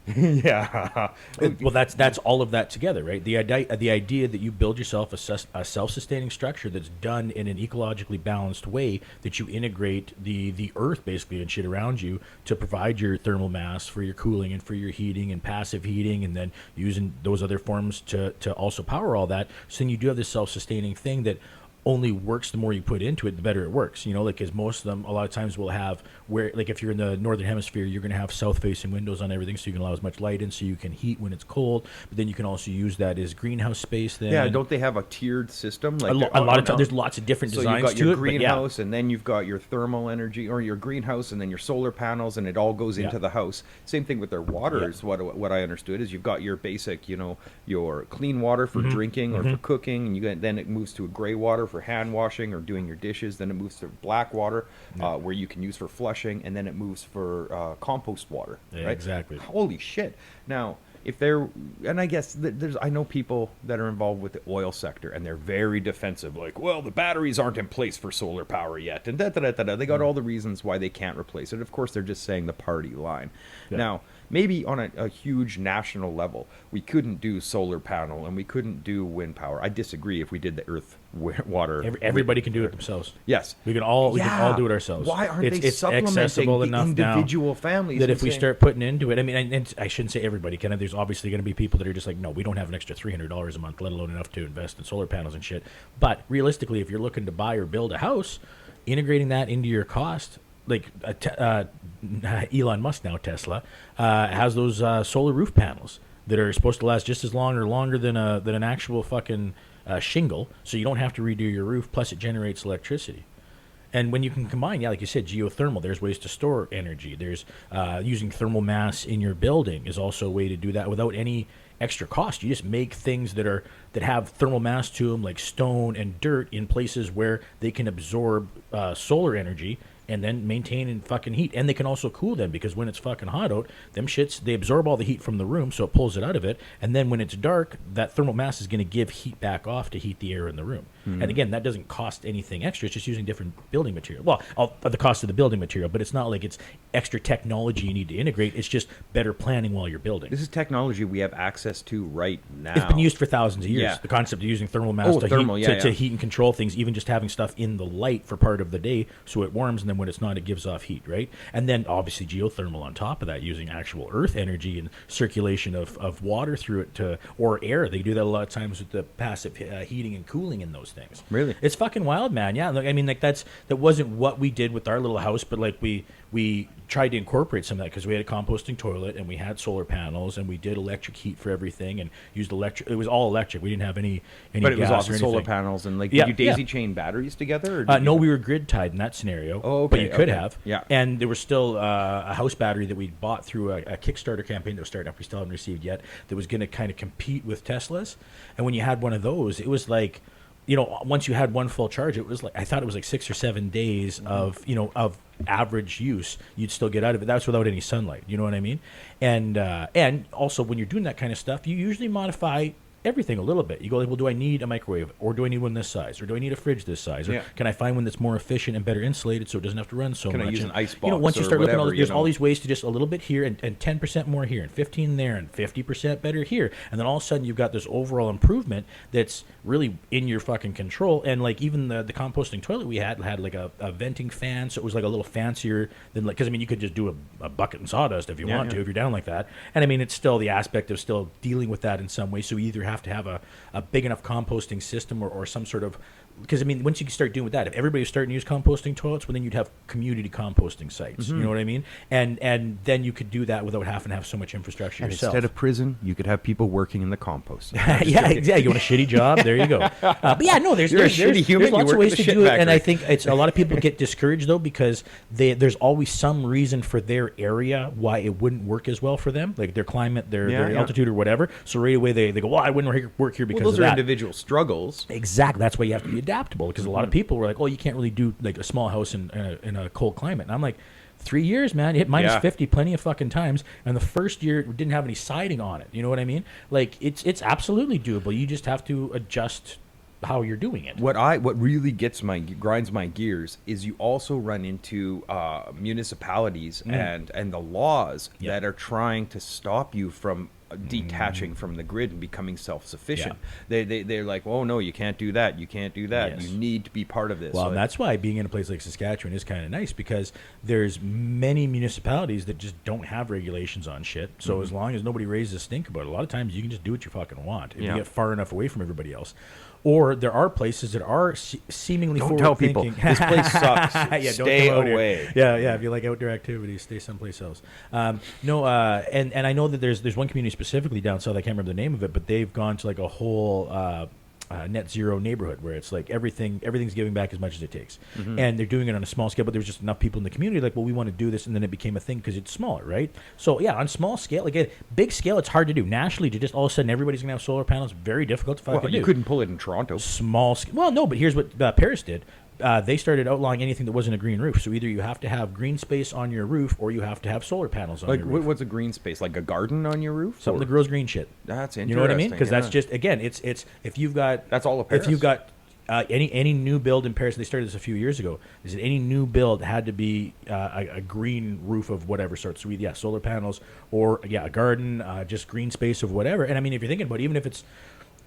S2: that. Yeah.
S3: Well, that's all of that together, right? The idea that you build yourself a self-sustaining structure that's done in an ecologically balanced way, that you integrate the earth basically and shit around you to provide your thermal mass for your cooling and for your heating and passive heating, and then using those other forms to also power all that. So then you do have this self-sustaining thing that only works the more you put into it, the better it works. You know, like, because most of them a lot of times will have, where, like, if you're in the northern hemisphere, you're going to have south-facing windows on everything, so you can allow as much light in, so you can heat when it's cold. But then you can also use that as greenhouse space. Then
S2: Yeah, don't they have a tiered system? Like
S3: a lot of times there's lots of different
S2: so
S3: designs
S2: you've got
S3: to
S2: your
S3: it. but yeah.
S2: greenhouse, and then you've got your thermal energy, or your greenhouse, and then your solar panels, and it all goes into
S3: Yeah.
S2: the house. Same thing with their water.
S3: Yeah.
S2: Is what I understood is you've got your basic, your clean water for drinking or for cooking, and then it moves to a gray water for hand washing or doing your dishes. Then it moves to black water, where you can use for flushing, and then it moves for compost water.
S3: Yeah,
S2: right?
S3: exactly.
S2: Holy shit! Now, if they're, and I guess I know people that are involved with the oil sector, and they're very defensive, like, well, the batteries aren't in place for solar power yet, and They got all the reasons why they can't replace it. Of course, they're just saying the party line.
S3: Yeah.
S2: Now, maybe on a huge national level, we couldn't do solar panel and we couldn't do wind power. I disagree if we did the earth, water.
S3: Everybody can do it themselves.
S2: Yes.
S3: We can all do it ourselves.
S2: Why aren't they
S3: it's
S2: supplementing
S3: accessible
S2: the
S3: enough
S2: individual
S3: now
S2: families?
S3: that
S2: and
S3: if we
S2: saying-
S3: start putting into it, I mean, and I shouldn't say everybody can. There's obviously going to be people that are just like, no, we don't have an extra $300 a month, let alone enough to invest in solar panels and shit. But realistically, if you're looking to buy or build a house, integrating that into your cost, like Elon Musk now, Tesla, has those solar roof panels that are supposed to last just as long or longer than an actual fucking shingle, so you don't have to redo your roof, plus it generates electricity. And when you can combine, like you said, geothermal, there's ways to store energy. There's using thermal mass in your building is also a way to do that without any extra cost. You just make things that have thermal mass to them, like stone and dirt, in places where they can absorb solar energy and then maintain and fucking heat. And they can also cool them, because when it's fucking hot out, them shits, they absorb all the heat from the room, so it pulls it out of it. And then when it's dark, that thermal mass is going to give heat back off to heat the air in the room. And again, that doesn't cost anything extra. It's just using different building material. Well, the cost of the building material, but it's not like it's extra technology you need to integrate. It's just better planning while you're building.
S2: This is technology we have access to right now.
S3: It's been used for thousands of years.
S2: Yeah.
S3: The concept of using thermal mass to heat and control things, even just having stuff in the light for part of the day so it warms, and then when it's not, it gives off heat, right? And then obviously geothermal on top of that, using actual earth energy and circulation of water through it or air. They do that a lot of times with the passive heating and cooling in those things.
S2: Really?
S3: It's fucking wild, man. Yeah, look, I mean, like that wasn't what we did with our little house, but like we tried to incorporate some of that, because we had a composting toilet and we had solar panels and we did electric heat for everything and used electric. It was all electric. We didn't have any
S2: But it was
S3: gas
S2: off
S3: or
S2: the solar
S3: anything.
S2: panels, and like,
S3: Yeah,
S2: did you daisy chain batteries together? Or did
S3: No,
S2: you-
S3: we were grid tied in that scenario.
S2: Oh,
S3: But
S2: okay,
S3: you could
S2: okay.
S3: have.
S2: Yeah.
S3: And there was still a house battery that we bought through a Kickstarter campaign that was starting up. We still haven't received yet. That was going to kind of compete with Teslas. And when you had one of those, it was like, once you had one full charge, it was like, I thought it was like 6 or 7 days of average use you'd still get out of it. That's without any sunlight. You know what I mean? And also when you're doing that kind of stuff, you usually modify everything a little bit. You go like, well, do I need a microwave, or do I need one this size, or do I need a fridge this size, or can I find one that's more efficient and better insulated so it doesn't have to run so much?
S2: Can I use an ice box?
S3: Once you
S2: or
S3: start looking at all,
S2: whatever,
S3: there's all these ways to just a little bit here and 10% more here and 15 there and 50% better here, and then all of a sudden you've got this overall improvement that's really in your fucking control. And like even the composting toilet we had like a venting fan, so it was like a little fancier than, like, because I mean you could just do a bucket and sawdust if you want to, if you're down like that. And I mean it's still the aspect of still dealing with that in some way. So you either have to have a big enough composting system or some sort of, because I mean once you start doing that, if everybody was starting to use composting toilets, well then you'd have community composting sites. You know what I mean? And then you could do that without having to have so much infrastructure
S2: And
S3: yourself.
S2: instead of prison, you could have people working in the compost.
S3: Yeah, exactly. You want a shitty job? There you go. But yeah, no, there's
S2: You're a
S3: there's
S2: shitty human,
S3: lots
S2: you
S3: of
S2: work
S3: ways
S2: at
S3: to
S2: the
S3: do
S2: shit
S3: it, and I
S2: factory.
S3: think it's a lot of people get discouraged though, because there's always some reason for their area why it wouldn't work as well for them, like their climate, their altitude or whatever. So right away they go, well, I wouldn't work here because
S2: Well, those
S3: of
S2: are
S3: that.
S2: individual struggles.
S3: Exactly. That's why you have to be adaptable, because a lot of people were like, oh, you can't really do like a small house in a cold climate. And I'm like, 3 years, man. It hit minus 50 plenty of fucking times. And the first year we didn't have any siding on it. You know what I mean? Like it's absolutely doable. You just have to adjust how you're doing it.
S2: What really grinds my gears is you also run into municipalities and the laws that are trying to stop you from detaching from the grid and becoming self-sufficient. They're like, oh no, you can't do that, you can't do that.
S3: Yes.
S2: You need to be part of this.
S3: Well,
S2: So
S3: and that's why being in a place like Saskatchewan is kind of nice, because there's many municipalities that just don't have regulations on shit. So as long as nobody raises a stink about it, a lot of times you can just do what you fucking want if you get far enough away from everybody else. Or there are places that are seemingly
S2: don't tell people
S3: forward-thinking.
S2: this place sucks.
S3: Don't
S2: Stay
S3: come out here.
S2: away.
S3: Yeah. If you like outdoor activities, stay someplace else. And I know that there's one community specifically down south. I can't remember the name of it, but they've gone to like a whole net zero neighborhood where it's like everything's giving back as much as it takes, and they're doing it on a small scale. But there's just enough people in the community like, well, we want to do this, and then it became a thing because it's smaller, right? So yeah, on small scale, like a big scale, it's hard to do. Nationally, to just all of a sudden everybody's gonna have solar panels, very difficult to fucking
S2: well,
S3: do.
S2: you couldn't pull it in Toronto.
S3: Small scale. Well, no, but here's what Paris did. they started outlawing anything that wasn't a green roof. So either you have to have green space on your roof, or you have to have solar panels on
S2: Like,
S3: your roof.
S2: what's a green space? Like a garden on your roof?
S3: Something
S2: Or-
S3: that grows green shit.
S2: That's interesting.
S3: You know what I mean? Because that's
S2: yeah.
S3: just, again, it's if you've got
S2: That's all of
S3: if you've
S2: Paris.
S3: got any new build in Paris, they started this a few years ago. They said any new build had to be a green roof of whatever sort. So solar panels, or a garden, just green space of whatever. And I mean, if you're thinking about it, even if it's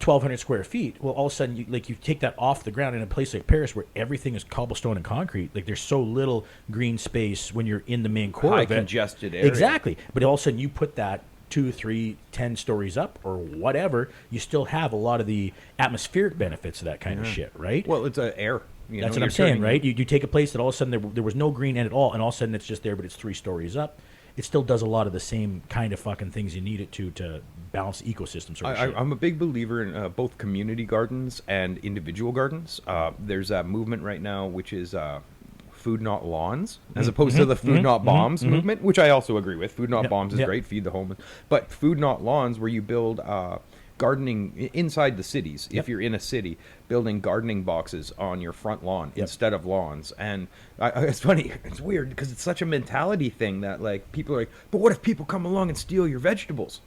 S3: 1,200 square feet, well, all of a sudden, you take that off the ground in a place like Paris where everything is cobblestone and concrete. Like, there's so little green space when you're in the main core
S2: High
S3: of it.
S2: congested area.
S3: Exactly. But all of a sudden, you put that 2, 3, 10 stories up or whatever, you still have a lot of the atmospheric benefits of that kind of shit, right?
S2: Well, it's air. You
S3: That's
S2: know,
S3: what I'm
S2: you're
S3: saying,
S2: turning-
S3: right? You take a place that all of a sudden there was no green in it at all, and all of a sudden it's just there, but it's 3 stories up. It still does a lot of the same kind of fucking things you need it to balance the ecosystem sort of shit.
S2: I'm a big believer in both community gardens and individual gardens. There's a movement right now which is food not lawns, as opposed to the food not bombs movement, which I also agree with. Food not
S3: Yep,
S2: bombs is
S3: yep.
S2: great, feed the homeless. But food not lawns, where you build gardening inside the cities.
S3: Yep.
S2: If you're in a city, building gardening boxes on your front lawn instead of lawns. And it's funny, it's weird because it's such a mentality thing that like people are like, but what if people come along and steal your vegetables?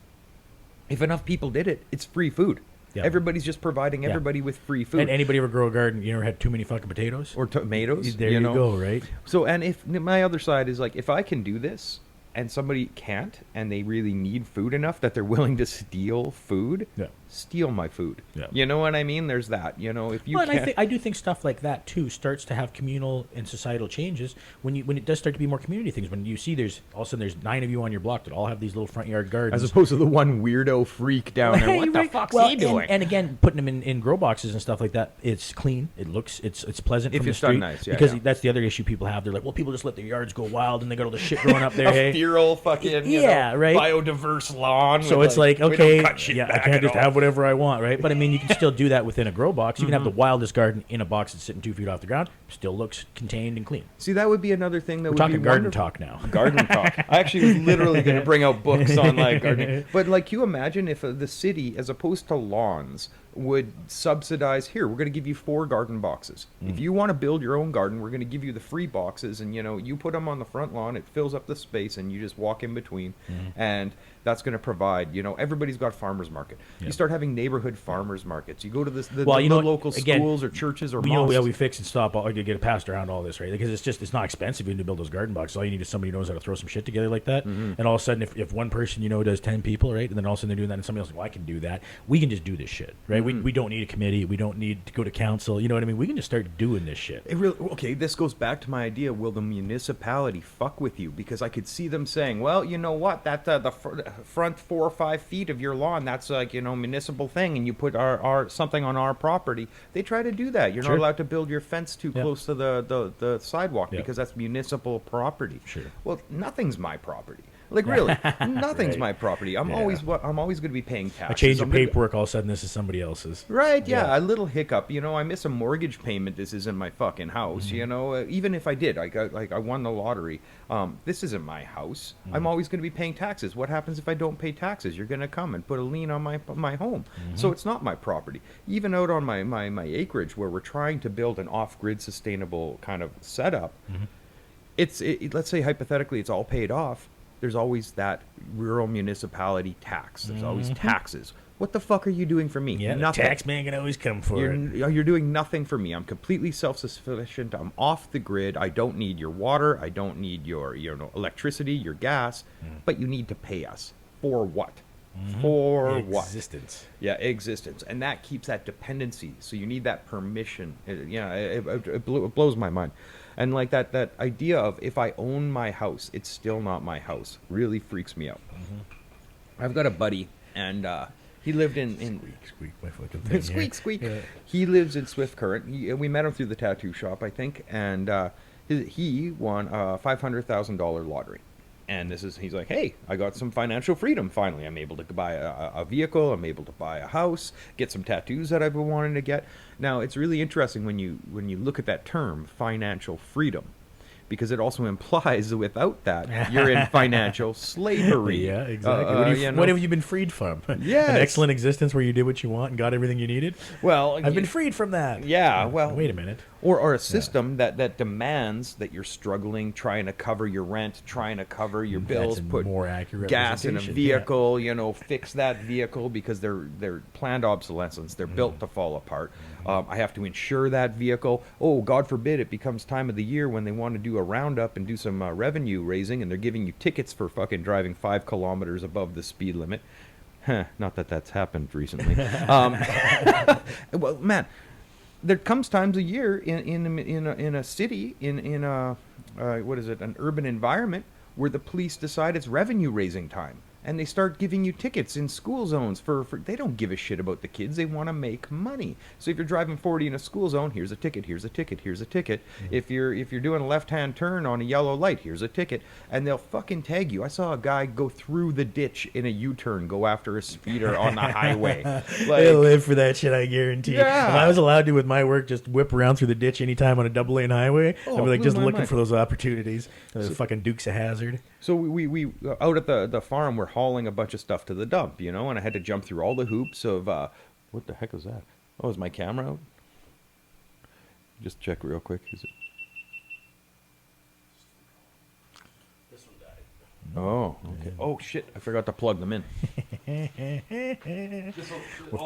S2: If enough people did it, it's free food.
S3: Yeah.
S2: Everybody's just providing everybody with free food.
S3: And anybody ever grow a garden, you ever had too many fucking potatoes?
S2: Or tomatoes.
S3: There you
S2: know?
S3: go, right?
S2: So, and if my other side is like, if I can do this and somebody can't and they really need food enough that they're willing to steal food,
S3: Yeah.
S2: steal my food.
S3: Yeah.
S2: You know what I mean? There's that. You know, if you
S3: Well, and
S2: can't.
S3: I do think stuff like that too starts to have communal and societal changes when it does start to be more community things. When you see there's all of a sudden there's 9 of you on your block that all have these little front yard gardens.
S2: As opposed to the one weirdo freak down there. What the
S3: Right.
S2: fuck's
S3: Well,
S2: he doing?
S3: And again, putting them in grow boxes and stuff like that, it's clean. It looks, it's pleasant
S2: If
S3: from the
S2: it's done
S3: street.
S2: nice, yeah,
S3: because
S2: yeah.
S3: that's the other issue people have. They're like, well, people just let their yards go wild and they got all the shit growing up there. Hey?
S2: feral fucking
S3: Yeah, right.
S2: biodiverse lawn.
S3: So
S2: with,
S3: it's like,
S2: we don't
S3: okay,
S2: cut shit
S3: I
S2: back
S3: can't
S2: at
S3: just
S2: all.
S3: have whatever I want, right? But I mean, you can still do that within a grow box. You can have the wildest garden in a box that's sitting 2 feet off the ground, still looks contained and clean.
S2: See, that would be another thing that
S3: We're
S2: would
S3: talking
S2: be
S3: garden
S2: wonderful.
S3: talk now.
S2: Garden talk. I actually was literally going to bring out books on like gardening. But like, you imagine if the city, as opposed to lawns, would subsidize, here, we're going to give you 4 garden boxes. If you want to build your own garden, we're going to give you the free boxes, and you put them on the front lawn, it fills up the space, and you just walk in between, and that's going to provide, everybody's got farmers market.
S3: Yeah.
S2: You start having neighborhood farmers markets. You go to the
S3: Well, you know,
S2: local
S3: again,
S2: schools or churches or
S3: We know
S2: mosques.
S3: how we fix and stop all, get it passed around all this, right? Because it's not expensive even to build those garden boxes. All you need is somebody who knows how to throw some shit together like that. And all of a sudden, if one person does 10 people, right, and then all of a sudden they're doing that, and somebody else is like, well, I can do that. We can just do this shit, right? We don't need a committee. We don't need to go to council. You know what I mean? We can just start doing this shit.
S2: Okay, this goes back to my idea. Will the municipality fuck with you? Because I could see them saying, well, you know what? That the front 4 or 5 feet of your lawn, that's like, municipal thing, and you put our something on our property. They try to do that. You're
S3: Sure.
S2: not allowed to build your fence too
S3: Yeah.
S2: close to the sidewalk
S3: Yeah.
S2: because that's municipal property.
S3: Sure.
S2: Well, nothing's my property. Like, really, nothing's
S3: Right.
S2: my property. I'm
S3: Yeah.
S2: always going to be paying taxes.
S3: A change
S2: I'm
S3: of
S2: gonna-
S3: paperwork, all of a sudden this is somebody else's.
S2: Right, yeah,
S3: Yeah.
S2: a little hiccup. I miss a mortgage payment. This isn't my fucking house. Even if I did, I won the lottery. This isn't my house. I'm always going to be paying taxes. What happens if I don't pay taxes? You're going to come and put a lien on my home. So it's not my property. Even out on my acreage where we're trying to build an off-grid sustainable kind of setup, let's say hypothetically it's all paid off. There's always that rural municipality tax. There's always taxes. What the fuck are you doing for me?
S3: Yeah, the
S2: Nothing.
S3: tax man can always come for it.
S2: You're doing nothing for me. I'm completely self-sufficient. I'm off the grid. I don't need your water. I don't need your electricity, your gas. But you need to pay us. For what? For what?
S3: Existence.
S2: Yeah, existence. And that keeps that dependency. So you need that permission. It blows my mind. And like that idea of, if I own my house, it's still not my house, really freaks me out. I've got a buddy, and he lived in
S3: Squeak, my fucking thing.
S2: squeak squeak.
S3: Yeah.
S2: He lives in Swift Current. We met him through the tattoo shop, I think, and he won a $500,000 lottery. And he's like, hey, I got some financial freedom finally. I'm able to buy a vehicle. I'm able to buy a house, get some tattoos that I've been wanting to get. Now, it's really interesting when you look at that term, financial freedom, because it also implies that without that, you're in financial slavery.
S3: Yeah, exactly. What have you been freed from?
S2: Yes.
S3: An excellent existence where you did what you want and got everything you needed?
S2: Well,
S3: I've been freed from that.
S2: Yeah, well...
S3: Wait a minute.
S2: Or a system that demands that you're struggling, trying to cover your rent, trying to cover your bills,
S3: That's a
S2: put
S3: more accurate
S2: gas in a
S3: representation,
S2: vehicle, fix that vehicle because they're planned obsolescence. They're built to fall apart. I have to insure that vehicle. Oh, God forbid it becomes time of the year when they want to do a roundup and do some revenue raising, and they're giving you tickets for fucking driving 5 kilometers above the speed limit. Not that that's happened recently. Well, man. There comes times a year in a city in a an urban environment where the police decide it's revenue raising time, and they start giving you tickets in school zones for they don't give a shit about the kids. They want to make money. So if you're driving 40 in a school zone, here's a ticket, here's a ticket, here's a ticket. If you're doing a left-hand turn on a yellow light, here's a ticket, and they'll fucking tag you. I saw a guy go through the ditch in a U-turn, go after a speeder on the highway.
S3: They live for that shit, I guarantee.
S2: Yeah.
S3: If I was allowed to with my work, just whip around through the ditch anytime on a double lane highway, I'd be like just looking for those opportunities. The fucking Dukes of Hazzard.
S2: So we out at the farm, we're hauling a bunch of stuff to the dump, and I had to jump through all the hoops of what the heck is that? Oh, is my camera out? Just check real quick. Is it?
S3: This one died.
S2: Oh, okay. Oh shit! I forgot to plug them in.
S3: We're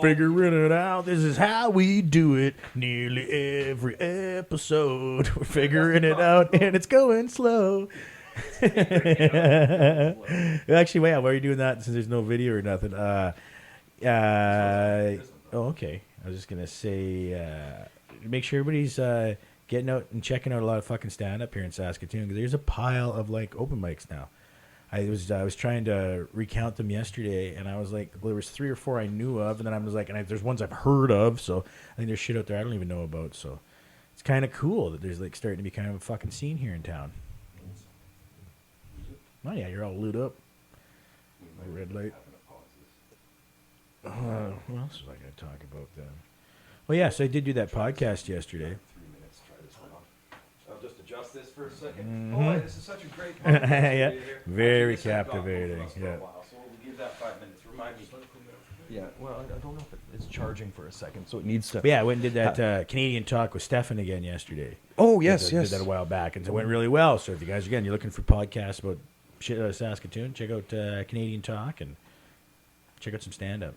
S3: figuring it out. This is how we do it. Nearly every episode, we're figuring it out, and it's going slow. Actually, wait, why are you doing that since there's no video or nothing? Okay. I was just gonna say, make sure everybody's getting out and checking out a lot of fucking stand-up here in Saskatoon, because there's a pile of like open mics now. I was trying to recount them yesterday, and I was like, well, there was 3 or 4 I knew of, and then I was like, and there's ones I've heard of, so I think there's shit out there I don't even know about. So it's kind of cool that there's like starting to be kind of a fucking scene here in town. Oh yeah, you're all lit up. My red light. What else was I going to talk about then? Well, yeah, so I did do that podcast yesterday.
S2: 3 minutes. Try this one on. I'll just adjust this for a second. Oh, this is such a great podcast.
S3: Yeah, very captivating. Yeah.
S2: So we'll give that 5 minutes. Remind me. Yeah. Well, I don't know if it's charging for a second, so it needs to.
S3: But yeah, I went and did that Canadian talk with Stefan again yesterday.
S2: Oh yes,
S3: Did that a while back, and so it went really well. So if you guys again, you're looking for podcasts about shit out of Saskatoon, check out Canadian Talk and check out some stand-up.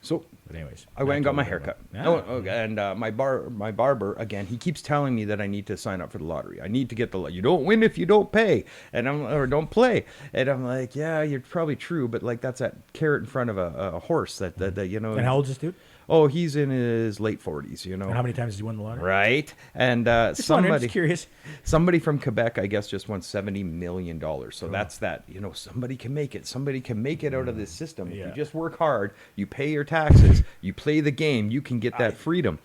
S2: So,
S3: but anyways,
S2: I went and got my haircut. And my barber again. He keeps telling me that I need to sign up for the lottery. I need to get you don't win if you don't pay, or don't play. And I'm like, yeah, you're probably true, but like that's that carrot in front of a horse that.
S3: And how old is this dude?
S2: Oh, he's in his late 40s,
S3: And how many times has he won the lottery?
S2: Right. And
S3: just curious.
S2: Somebody from Quebec, I guess, just won $70 million. So that's that. Somebody can make it. Somebody can make it out of this system.
S3: Yeah.
S2: If you just work hard, you pay your taxes, you play the game, you can get that freedom.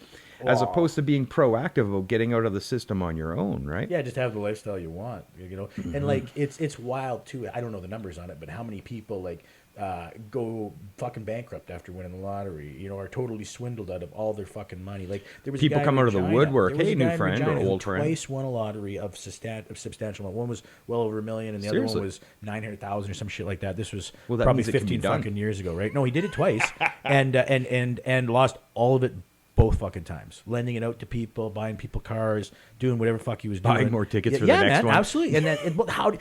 S2: As opposed to being proactive about getting out of the system on your own, right?
S3: Yeah, just have the lifestyle you want, And like it's wild too. I don't know the numbers on it, but how many people like go fucking bankrupt after winning the lottery, are totally swindled out of all their fucking money. Like there was
S2: people
S3: a guy
S2: come
S3: in
S2: out of the
S3: Regina.
S2: woodwork.
S3: There was
S2: Hey,
S3: a guy
S2: new
S3: in
S2: friend
S3: Regina
S2: or
S3: who
S2: old friend.
S3: Twice won a lottery of substantial amount. One was well over $1 million, and the other one was 900,000 or some shit like that. This was
S2: Well, that
S3: probably
S2: means it can be
S3: 15
S2: done.
S3: fucking years ago, right? No, he did it twice, and lost all of it both fucking times, lending it out to people, buying people cars, doing whatever fuck he was doing.
S2: Buying more tickets for the next one.
S3: Absolutely. And then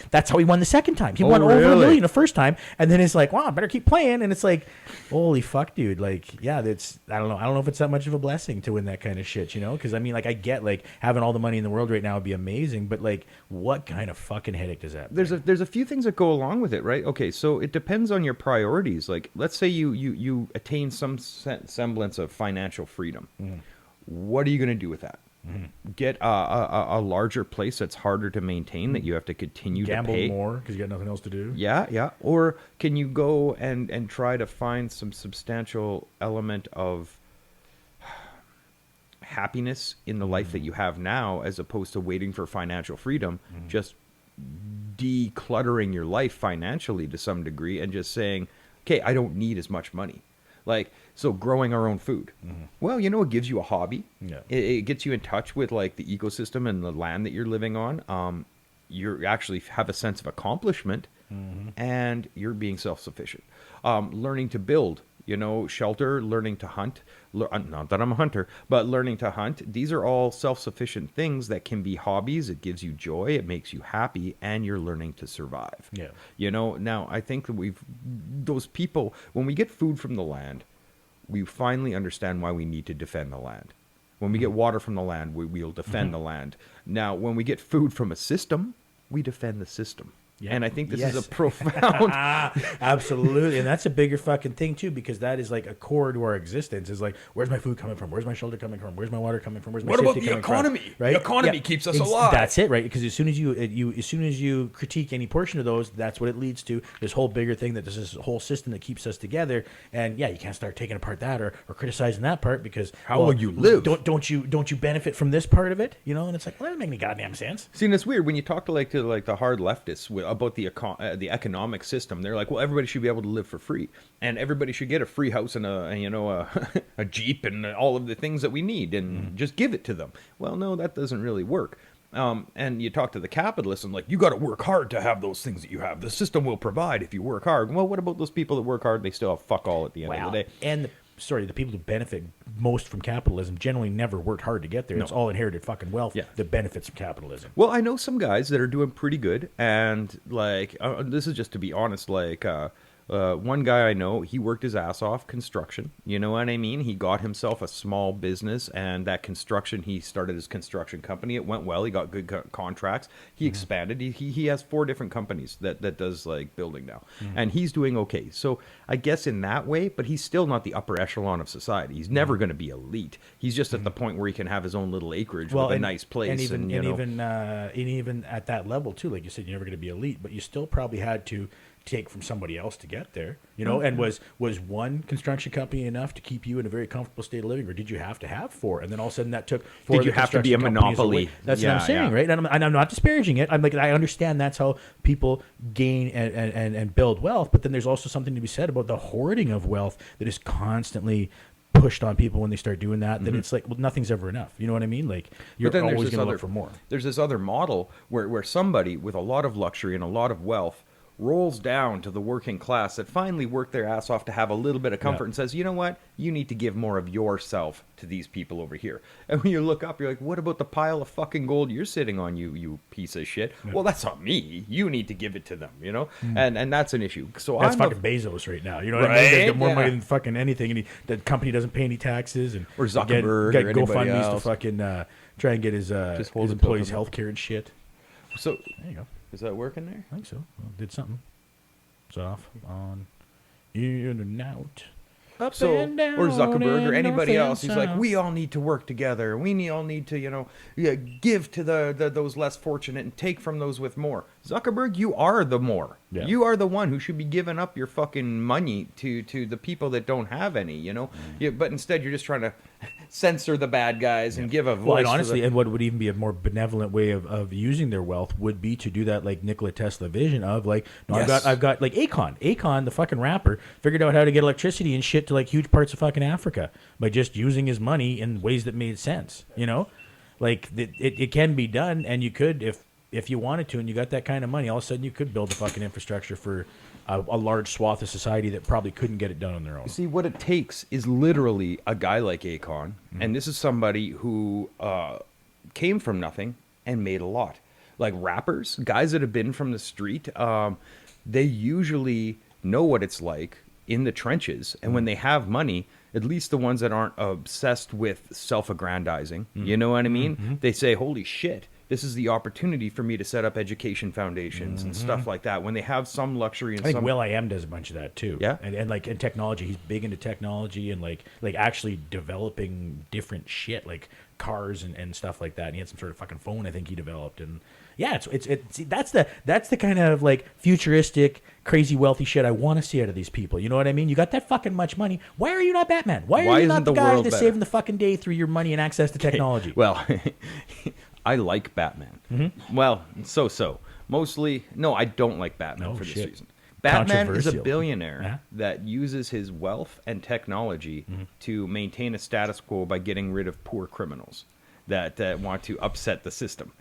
S3: that's how he won the second time. He won over $1
S2: really?
S3: million the first time, and then it's like, wow, I better keep playing. And it's like, holy fuck, dude. Like, yeah, that's I don't know if it's that much of a blessing to win that kind of shit, Because I mean, like, I get like having all the money in the world right now would be amazing, but like, what kind of fucking headache does that?
S2: There's a few things that go along with it, right? Okay, so it depends on your priorities. Like, let's say you attain some semblance of financial freedom. What are you going to do with that? Get a larger place that's harder to maintain that you have to continue
S3: Gamble
S2: to pay
S3: more because you got nothing else to do.
S2: Yeah. Or can you go and try to find some substantial element of happiness in the life that you have now, as opposed to waiting for financial freedom, just decluttering your life financially to some degree and just saying, okay, I don't need as much money. Like, so growing our own food. Well, it gives you a hobby.
S3: Yeah.
S2: It gets you in touch with like the ecosystem and the land that you're living on. you actually have a sense of accomplishment, and you're being self-sufficient. Learning to build, shelter, learning to hunt. Not that I'm a hunter, but learning to hunt. These are all self-sufficient things that can be hobbies. It gives you joy. It makes you happy, and you're learning to survive.
S3: Yeah.
S2: Now I think that those people, when we get food from the land, we finally understand why we need to defend the land. When we get water from the land, we'll defend the land. Now, when we get food from a system, we defend the system.
S3: Yeah.
S2: And I think this is
S3: Yes.
S2: a profound...
S3: Absolutely. And that's a bigger fucking thing too, because that is like a core to our existence. Is like, where's my food coming from? Where's my shelter coming from? Where's my water coming from? Where's my
S2: What about
S3: safety
S2: the
S3: coming
S2: economy?
S3: from? Right?
S2: The economy keeps us alive.
S3: That's it, right? Because as soon as you critique any portion of those, that's what it leads to. This whole bigger thing that there's this whole system that keeps us together. And yeah, you can't start taking apart that or criticizing that part because
S2: How will you live?
S3: Don't you benefit from this part of it? And it's like, well, that doesn't make any goddamn sense.
S2: See, and it's weird when you talk to the hard leftists about the economic system. They're like, well, everybody should be able to live for free, and everybody should get a free house and a Jeep and all of the things that we need, and just give it to them. Well, no, that doesn't really work. And you talk to the capitalists and like, you got to work hard to have those things that you have. The system will provide if you work hard. Well, what about those people that work hard? They still have fuck all at the end of the day.
S3: And the people who benefit most from capitalism generally never worked hard to get there.
S2: No.
S3: It's all inherited fucking wealth
S2: Yeah.
S3: that benefits from capitalism.
S2: Well, I know some guys that are doing pretty good, and this is just to be honest. One guy I know, he worked his ass off construction. You know what I mean? He got himself a small business, and that construction, he started his construction company. It went well. He got good contracts. He expanded. He has 4 different companies that does like building now, and he's doing okay. So I guess in that way, but he's still not the upper echelon of society. He's never going to be elite. He's just at the point where he can have his own little acreage with a nice place.
S3: And even at that level too, like you said, you're never going to be elite, but you still probably had to take from somebody else to get there, and was one construction company enough to keep you in a very comfortable state of living, or did you have to have 4, and then all of a sudden that took 4
S2: Did you have to be a monopoly?
S3: That's
S2: Yeah,
S3: what I'm saying,
S2: yeah.
S3: right? And I'm not disparaging it. I'm like, I understand that's how people gain and build wealth, but then there's also something to be said about the hoarding of wealth that is constantly pushed on people when they start doing that. Then it's like, well, nothing's ever enough. You know what I mean? Like, you're
S2: But then
S3: always
S2: there's
S3: going to
S2: this
S3: look for more.
S2: There's this other model where somebody with a lot of luxury and a lot of wealth rolls down to the working class that finally worked their ass off to have a little bit of comfort and says, you know what? You need to give more of yourself to these people over here. And when you look up, you're like, what about the pile of fucking gold you're sitting on, you piece of shit? Yeah. Well, that's not me. You need to give it to them, And that's an issue. So
S3: That's fucking Bezos right now. You know what I mean? He's got more money than fucking anything, and the company doesn't pay any taxes, and
S2: or Zuckerberg
S3: got
S2: or anybody
S3: GoFundMe's
S2: else.
S3: to fucking try and get his employees' health care and shit.
S2: So
S3: There you go.
S2: is that working there?
S3: I think so. Well, did something. It's off, on, in and out. Up and down
S2: or Zuckerberg or
S3: and
S2: anybody
S3: north and
S2: else, he's like,
S3: south.
S2: we all need to work together. We all need to, give to those less fortunate and take from those with more. Zuckerberg, you are the more.
S3: Yeah.
S2: You are the one who should be giving up your fucking money to the people that don't have any. But instead, you're just trying to censor the bad guys and give a voice.
S3: Well, and honestly, and what would even be a more benevolent way of using their wealth would be to do that, like Nikola Tesla vision of like, no,
S2: Yes.
S3: I've got like Akon, the fucking rapper, figured out how to get electricity and shit to like huge parts of fucking Africa by just using his money in ways that made sense. Like it can be done, and you could if you wanted to, and you got that kind of money, all of a sudden you could build a fucking infrastructure for a large swath of society that probably couldn't get it done on their own.
S2: See, what it takes is literally a guy like Akon, and this is somebody who came from nothing and made a lot. Like rappers, guys that have been from the street, they usually know what it's like in the trenches, and when they have money, at least the ones that aren't obsessed with self-aggrandizing, you know what I mean? They say, holy shit, this is the opportunity for me to set up education foundations and stuff like that. When they have some luxury and
S3: I think
S2: some...
S3: Will.i.am does a bunch of that too.
S2: Yeah.
S3: And like in technology, he's big into technology and like actually developing different shit like cars and stuff like that. And he had some sort of fucking phone I think he developed. And yeah, see, that's the kind of like futuristic, crazy wealthy shit I want to see out of these people. You know what I mean? You got that fucking much money. Why are you not Batman? Why are you not
S2: isn't
S3: the
S2: the
S3: guy
S2: world
S3: that's
S2: better?
S3: saving the fucking day through your money and access to technology?
S2: Well, I like Batman. Well, so. Mostly, no, I don't like Batman for this
S3: shit.
S2: reason. Batman is a
S3: Controversial.
S2: billionaire
S3: Yeah.
S2: that uses his wealth and technology to maintain a status quo by getting rid of poor criminals that want to upset the system.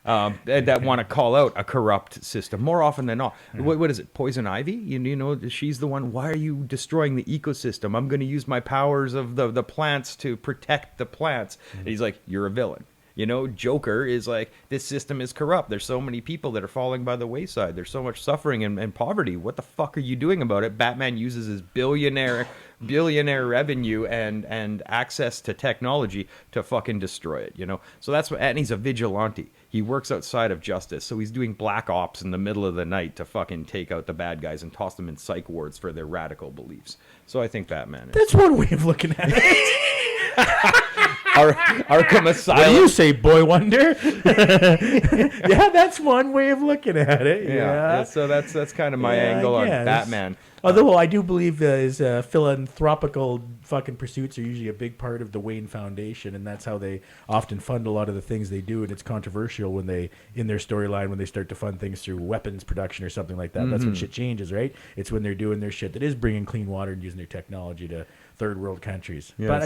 S2: that want to call out a corrupt system more often than not. What is it? Poison Ivy? You know, she's the one. Why are you destroying the ecosystem? I'm going to use my powers of the plants to protect the plants. And he's like, you're a villain. You know, Joker is like, this system is corrupt. There's so many people that are falling by the wayside. There's so much suffering and poverty. What the fuck are you doing about it? Batman uses his billionaire revenue and access to technology to fucking destroy it, you know? So that's what, and he's a vigilante. He works outside of justice. So he's doing black ops in the middle of the night to fucking take out the bad guys and toss them in psych wards for their radical beliefs. So I think Batman is.
S3: That's one way of looking at it.
S2: Arkham Asylum.
S3: What do you say, Boy Wonder? Yeah, that's one way of looking at it. Yeah.
S2: So that's kind of my angle on Batman.
S3: Although I do believe his philanthropical fucking pursuits are usually a big part of the Wayne Foundation, and that's how they often fund a lot of the things they do. And it's controversial when they, in their storyline, when they start to fund things through weapons production or something like that. Mm-hmm. That's when shit changes, right? It's when they're doing their shit that is bringing clean water and using their technology to third world countries. Yes. But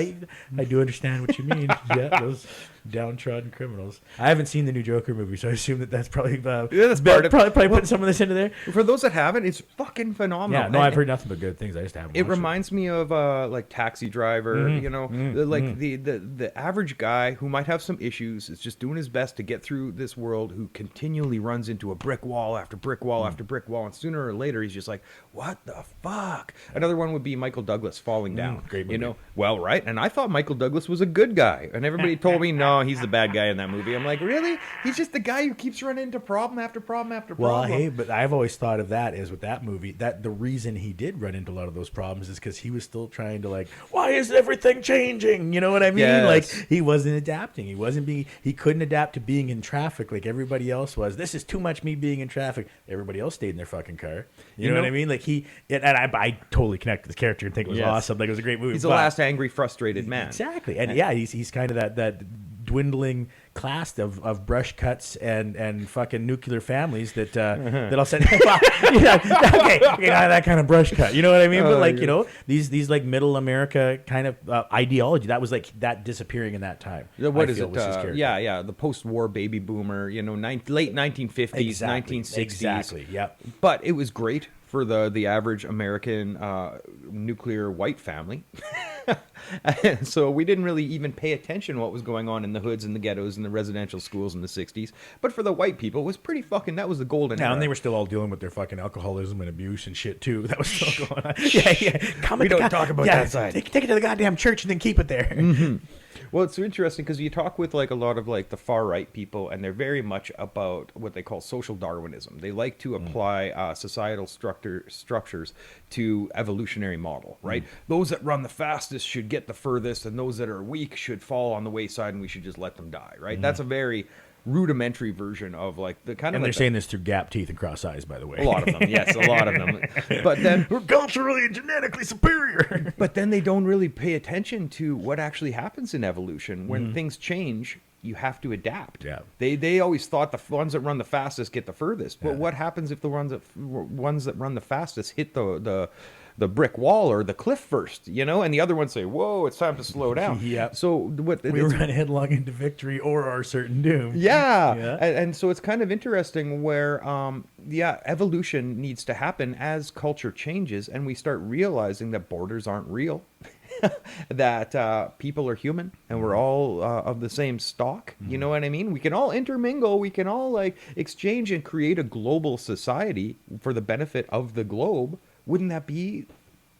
S3: I do understand what you mean. Yeah, those downtrodden criminals. I haven't seen the new Joker movie, so I assume that's probably
S2: that's probably
S3: putting some of this into there.
S2: For those that haven't, it's fucking phenomenal.
S3: Yeah, no, I've heard nothing but good things. I just haven't.
S2: It reminds me of like Taxi Driver. You know, like the average guy who might have some issues is just doing his best to get through this world, who continually runs into a brick wall after brick wall after brick wall, and sooner or later he's just like, what the fuck? Another one would be Michael Douglas falling down.
S3: Great movie.
S2: You know, well, right. And I thought Michael Douglas was a good guy, and everybody told me no, he's the bad guy in that movie. I'm like, really? He's just the guy who keeps running into problem after problem after problem.
S3: Well, hey, but I've always thought of that as with that movie, that the reason he did run into a lot of those problems is because he was still trying to, like, why is everything changing? You know what I mean?
S2: Yes.
S3: Like, he wasn't adapting. He couldn't adapt to being in traffic like everybody else was. This is too much me being in traffic. Everybody else stayed in their fucking car. You know what I mean? Like, I totally connect with the character and think it was awesome. Like, it was a great movie.
S2: He's the last angry, frustrated man.
S3: Exactly. And yeah, he's kind of that dwindling class of brush cuts and fucking nuclear families that'll send that kind of brush cut. You know what I mean? But like, you know, these like middle America kind of ideology that was like that disappearing in that time.
S2: What is it? The post-war baby boomer. You know, late 1950s,
S3: exactly.
S2: 1960s.
S3: Exactly. Yep.
S2: But it was great for the average American nuclear white family. So we didn't really even pay attention to what was going on in the hoods and the ghettos and the residential schools in the 60s. But for the white people, it was pretty fucking, that was the golden era.
S3: And they were still all dealing with their fucking alcoholism and abuse and shit too. That was still going on.
S2: We don't talk about that side.
S3: Take it to the goddamn church and then keep it there.
S2: Mm-hmm. Well, it's interesting because you talk with like a lot of like the far right people, and they're very much about what they call social Darwinism. They like to apply societal structures to evolutionary model, right? Those that run the fastest should get the furthest, and those that are weak should fall on the wayside, and we should just let them die, right? That's a very rudimentary version of like the kind of.
S3: And
S2: like
S3: they're saying this through gap teeth and cross eyes, by the way.
S2: A lot of them, yes, a lot of them. But then
S3: we're culturally and genetically superior.
S2: But then they don't really pay attention to what actually happens in evolution when things change. You have to adapt. Yeah. They always thought the ones that run the fastest get the furthest. But what happens if the ones that run the fastest hit the brick wall or the cliff first, you know, and the other ones say, whoa, it's time to slow down.
S3: Yeah.
S2: So we
S3: run headlong into victory or our certain doom.
S2: Yeah. And so it's kind of interesting where, evolution needs to happen as culture changes and we start realizing that borders aren't real, that people are human and we're all of the same stock. You know what I mean? We can all intermingle. We can all like exchange and create a global society for the benefit of the globe. Wouldn't that be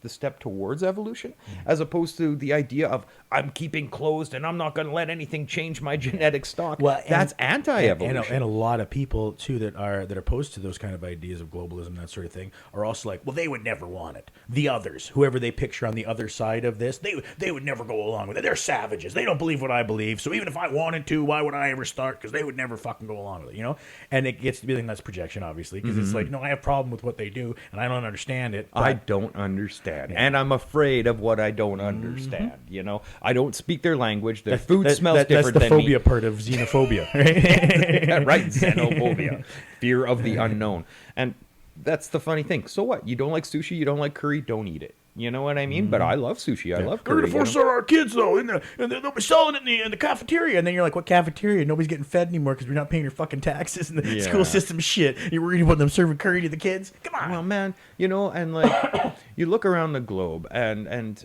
S2: the step towards evolution, as opposed to the idea of I'm keeping closed and I'm not going to let anything change my genetic stock? Well, that's anti-evolution.
S3: And a lot of people too that are opposed to those kind of ideas of globalism, that sort of thing, are also like, well, they would never want it. The others, whoever they picture on the other side of this, they would never go along with it. They're savages. They don't believe what I believe. So even if I wanted to, why would I ever start? Because they would never fucking go along with it, you know. And it gets to be, that's projection, obviously, because it's like, no, I have a problem with what they do, and I don't understand it.
S2: I don't understand. And I'm afraid of what I don't understand. You know, I don't speak their language. Their food smells different than me.
S3: That's the phobia part of xenophobia, right?
S2: Right, xenophobia, fear of the unknown. And that's the funny thing. So what? You don't like sushi? You don't like curry? Don't eat it. You know what I mean? But I love sushi. I love
S3: We're
S2: curry.
S3: gonna force our kids though, and they'll be selling it in the cafeteria. And then you're like, what cafeteria? Nobody's getting fed anymore because we're not paying your fucking taxes and the
S2: Yeah.
S3: school system shit. You're worried about them serving curry to the kids? Come on.
S2: Well, man, and like you look around the globe, and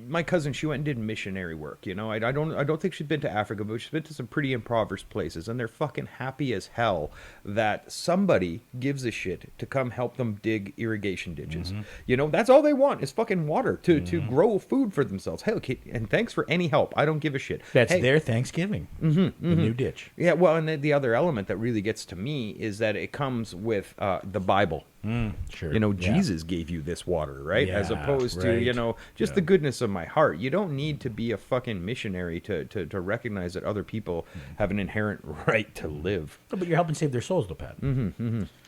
S2: my cousin, she went and did missionary work. I don't think she's been to Africa, but she's been to some pretty impoverished places, and they're fucking happy as hell that somebody gives a shit to come help them dig irrigation ditches. That's all they want is fucking water to grow food for themselves. Hey, okay, and thanks for any help. I don't give a shit.
S3: That's
S2: Hey,
S3: their Thanksgiving. The new ditch.
S2: Yeah, well, and the other element that really gets to me is that it comes with the Bible.
S3: Sure.
S2: Yeah. Jesus gave you this water, right? As
S3: Yeah,
S2: opposed
S3: right.
S2: to, just the goodness of my heart. You don't need to be a fucking missionary to recognize that other people have an inherent right to live.
S3: Oh, but you're helping save their souls, though, Pat.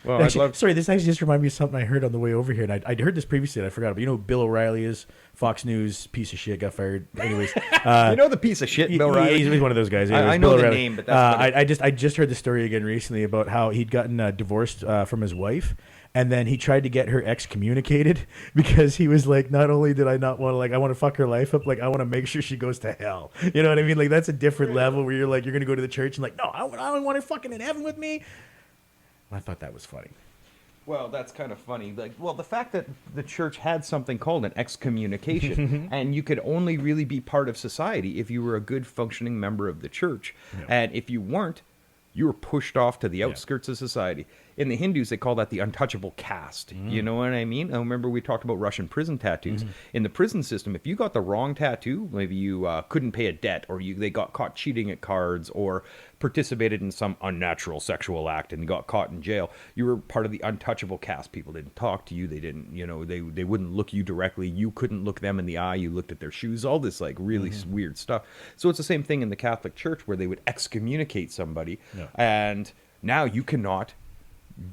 S2: Well,
S3: Actually, sorry, this actually just reminded me of something I heard on the way over here, and I'd heard this previously, and I forgot. But you know who Bill O'Reilly is? Fox News, piece of shit, got fired. Anyways,
S2: the piece of shit, Bill Riley?
S3: He's one of those guys.
S2: I
S3: Anyways,
S2: know
S3: Bill
S2: the
S3: O'Reilly.
S2: name, but that's what
S3: I just heard the story again recently about how he'd gotten divorced from his wife. And then he tried to get her excommunicated because he was like, not only did I not want to, I want to fuck her life up, I want to make sure she goes to hell. You know what I mean? That's a different level where you're like, you're going to go to the church and no, I don't want her fucking in heaven with me. And I thought that was funny.
S2: Well, that's kind of funny. The fact that the church had something called an excommunication, and you could only really be part of society if you were a good functioning member of the church.
S3: Yeah.
S2: And if you weren't, you were pushed off to the outskirts of society. In the Hindus, they call that the untouchable caste. You know what I mean? I remember we talked about Russian prison tattoos. In the prison system, if you got the wrong tattoo, maybe you couldn't pay a debt, or they got caught cheating at cards, or participated in some unnatural sexual act and got caught in jail, you were part of the untouchable caste. People didn't talk to you. They didn't, they wouldn't look you directly. You couldn't look them in the eye. You looked at their shoes. All this really weird stuff. So it's the same thing in the Catholic Church where they would excommunicate somebody, and now you cannot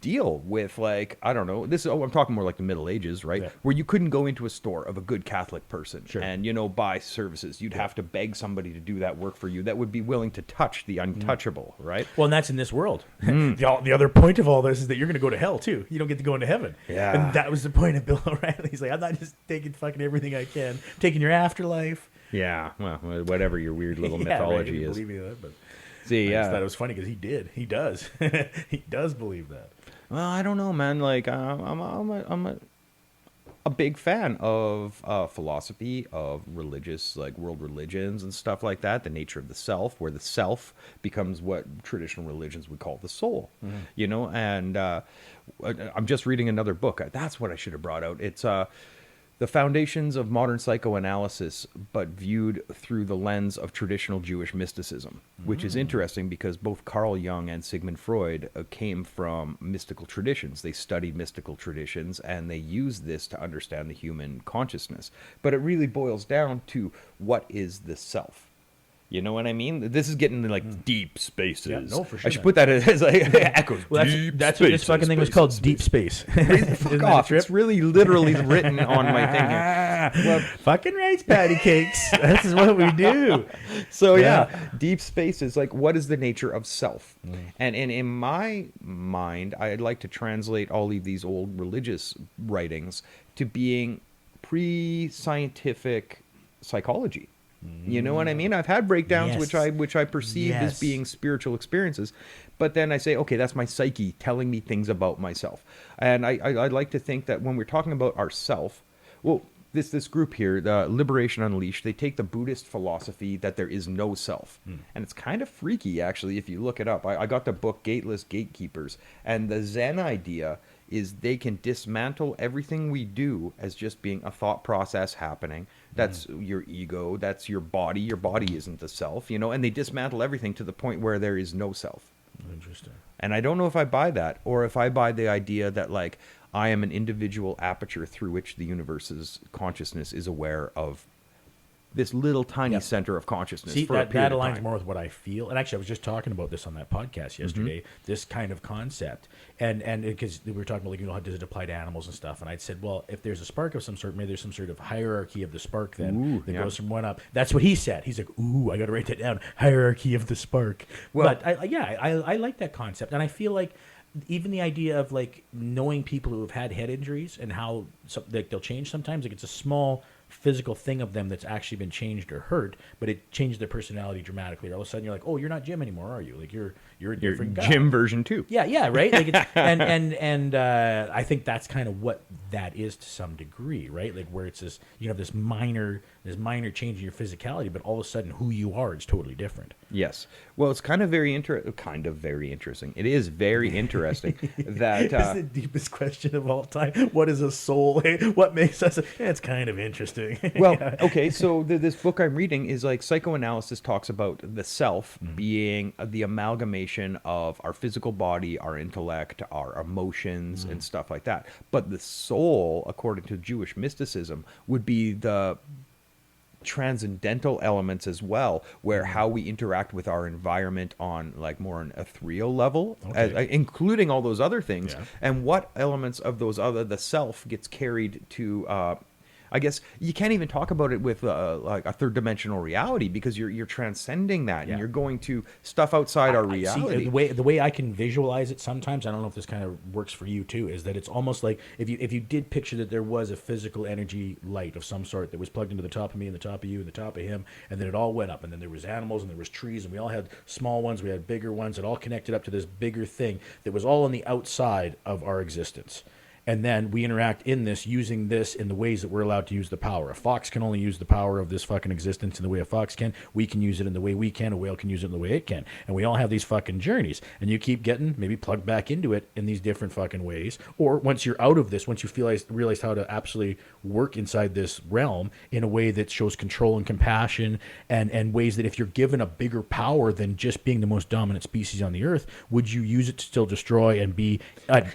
S2: deal with I don't know, I'm talking more like the Middle Ages, right? Where you couldn't go into a store of a good Catholic person and buy services. You'd have to beg somebody to do that work for you that would be willing to touch the untouchable, right?
S3: Well, and that's in this world. The other point of all this is that you're going to go to hell too. You don't get to go into heaven.
S2: Yeah.
S3: And that was the point of Bill O'Reilly. He's like, I'm not just taking fucking everything I can. I'm taking your afterlife.
S2: Yeah, well, whatever your weird little mythology is.
S3: Believe me that, but
S2: See,
S3: I just thought it was funny because he did. He does. He does believe that.
S2: Well, I don't know, man. I'm a big fan of philosophy, of religious, world religions and stuff like that. The nature of the self, where the self becomes what traditional religions would call the soul. And I'm just reading another book. That's what I should have brought out. It's The Foundations of Modern Psychoanalysis, but viewed through the lens of traditional Jewish mysticism, which is interesting because both Carl Jung and Sigmund Freud came from mystical traditions. They studied mystical traditions, and they used this to understand the human consciousness. But it really boils down to what is the self. You know what I mean? This is getting deep spaces.
S3: Yeah, no, for sure.
S2: I should put that as echoes.
S3: Well, that's what this fucking thing was called, Deep Space.
S2: Fuck off. It's really literally written on my thing here.
S3: Well, fucking rice patty cakes. This is what we do.
S2: So yeah, deep space is what is the nature of self? And in my mind, I'd like to translate all of these old religious writings to being pre-scientific psychology. You know what I mean? I've had breakdowns which I perceive as being spiritual experiences, but then I say, okay, that's my psyche telling me things about myself. And I'd like to think that when we're talking about ourself, well, this group here, the Liberation Unleashed, they take the Buddhist philosophy that there is no self. And it's kind of freaky, actually, if you look it up. I got the book Gateless Gatekeepers, and the Zen idea is they can dismantle everything we do as just being a thought process happening. That's your ego, that's your body. Your body isn't the self, and they dismantle everything to the point where there is no self.
S3: Interesting.
S2: And I don't know if I buy that, or if I buy the idea that I am an individual aperture through which the universe's consciousness is aware of this little tiny center of consciousness.
S3: See,
S2: for a
S3: that
S2: period of
S3: aligns
S2: time.
S3: more with what I feel. And actually, I was just talking about this on that podcast yesterday, this kind of concept. And because we were talking about, how does it apply to animals and stuff? And I'd said, well, if there's a spark of some sort, maybe there's some sort of hierarchy of the spark then that goes from one up. That's what he said. He's like, ooh, I got to write that down. Hierarchy of the spark.
S2: Well,
S3: but I like that concept. And I feel like even the idea of like knowing people who have had head injuries and how like they'll change sometimes. Like it's a small physical thing of them that's actually been changed or hurt, but it changed their personality dramatically. All of a sudden, you're like, oh, you're not Jim anymore, are you? Like you're a different guy.
S2: Jim version 2.
S3: Yeah, right. Like it's, and I think that's kind of what that is to some degree, right? Like where it's this, you have this minor change in your physicality, but all of a sudden, who you are is totally different.
S2: Yes. Well, it's kind of very interesting. It is very interesting that
S3: It's the deepest question of all time. What is a soul? What makes us? It's kind of interesting.
S2: Well, okay, so this book I'm reading is like psychoanalysis talks about the self being the amalgamation of our physical body, our intellect, our emotions, and stuff like that. But the soul, according to Jewish mysticism, would be the transcendental elements as well, where how we interact with our environment on like more an ethereal level, including all those other things, and what elements of those other the self gets carried to I guess you can't even talk about it with like a third dimensional reality, because you're transcending that and you're going to stuff outside our reality.
S3: See, the way I can visualize it sometimes, I don't know if this kind of works for you too, is that it's almost like if you did picture that there was a physical energy light of some sort that was plugged into the top of me and the top of you and the top of him, and then it all went up, and then there was animals and there was trees, and we all had small ones, we had bigger ones, it all connected up to this bigger thing that was all on the outside of our existence. And then we interact in this, using this in the ways that we're allowed to use the power. A fox can only use the power of this fucking existence in the way a fox can. We can use it in the way we can. A whale can use it in the way it can. And we all have these fucking journeys. And you keep getting maybe plugged back into it in these different fucking ways. Or once you're out of this, once you realize how to absolutely work inside this realm in a way that shows control and compassion, and ways that if you're given a bigger power than just being the most dominant species on the earth, would you use it to still destroy and be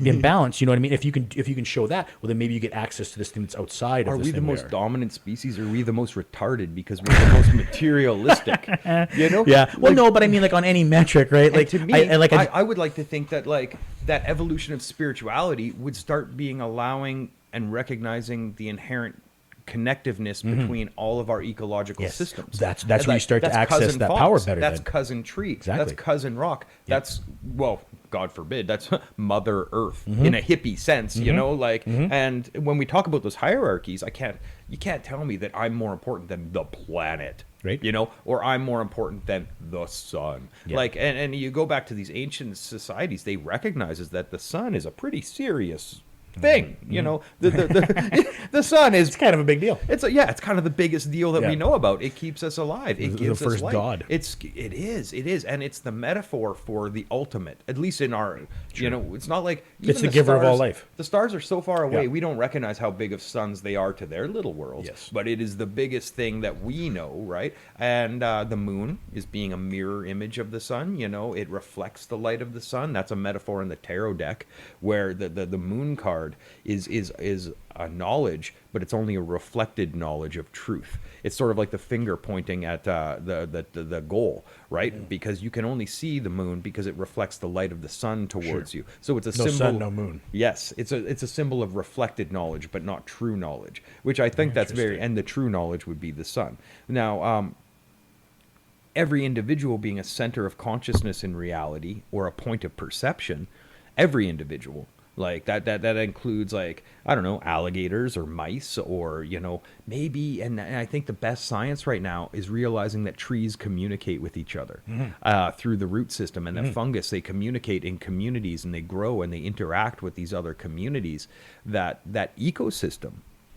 S3: in balance? You know what I mean? If you can show that, well, then maybe you get access to this thing that's outside of this thing.
S2: Are we the most dominant species, or are we the most retarded because we're the most materialistic? You know?
S3: Yeah. Well, no, but I mean, like on any metric, right? Like
S2: to me, I would like to think that like that evolution of spirituality would start being allowing and recognizing the inherent connectiveness between all of our ecological systems.
S3: That's where you start to access that power better.
S2: That's cousin tree.
S3: Exactly.
S2: That's cousin rock. That's, well, God forbid, that's Mother Earth in a hippie sense, you know, like, and when we talk about those hierarchies, you can't tell me that I'm more important than the planet.
S3: Right.
S2: You know, or I'm more important than the sun.
S3: Yeah.
S2: Like, and you go back to these ancient societies, they recognizes that the sun is a pretty serious thing. You know, the sun is,
S3: it's kind of a big deal.
S2: It's kind of the biggest deal that we know about. It keeps us alive. It gives
S3: the first
S2: us light.
S3: God.
S2: It is, and it's the metaphor for the ultimate. At least in our, you know, it's not like even
S3: it's the giver of all life.
S2: The stars are so far away, we don't recognize how big of suns they are to their little worlds.
S3: Yes.
S2: But it is the biggest thing that we know, right? And the moon is being a mirror image of the sun. You know, it reflects the light of the sun. That's a metaphor in the tarot deck, where the moon card is a knowledge, but it's only a reflected knowledge of truth. It's sort of like the finger pointing at the goal, right? Because you can only see the moon because it reflects the light of the sun towards you. So it's a symbol.
S3: No sun, no moon.
S2: Yes, it's a symbol of reflected knowledge, but not true knowledge, which I think that's and the true knowledge would be the sun. Now, every individual being a center of consciousness in reality, or a point of perception, every individual. Like that includes, like, I don't know, alligators or mice, or, you know, maybe, and I think the best science right now is realizing that trees communicate with each other through the root system, and that fungus, they communicate in communities, and they grow and they interact with these other communities. That ecosystem,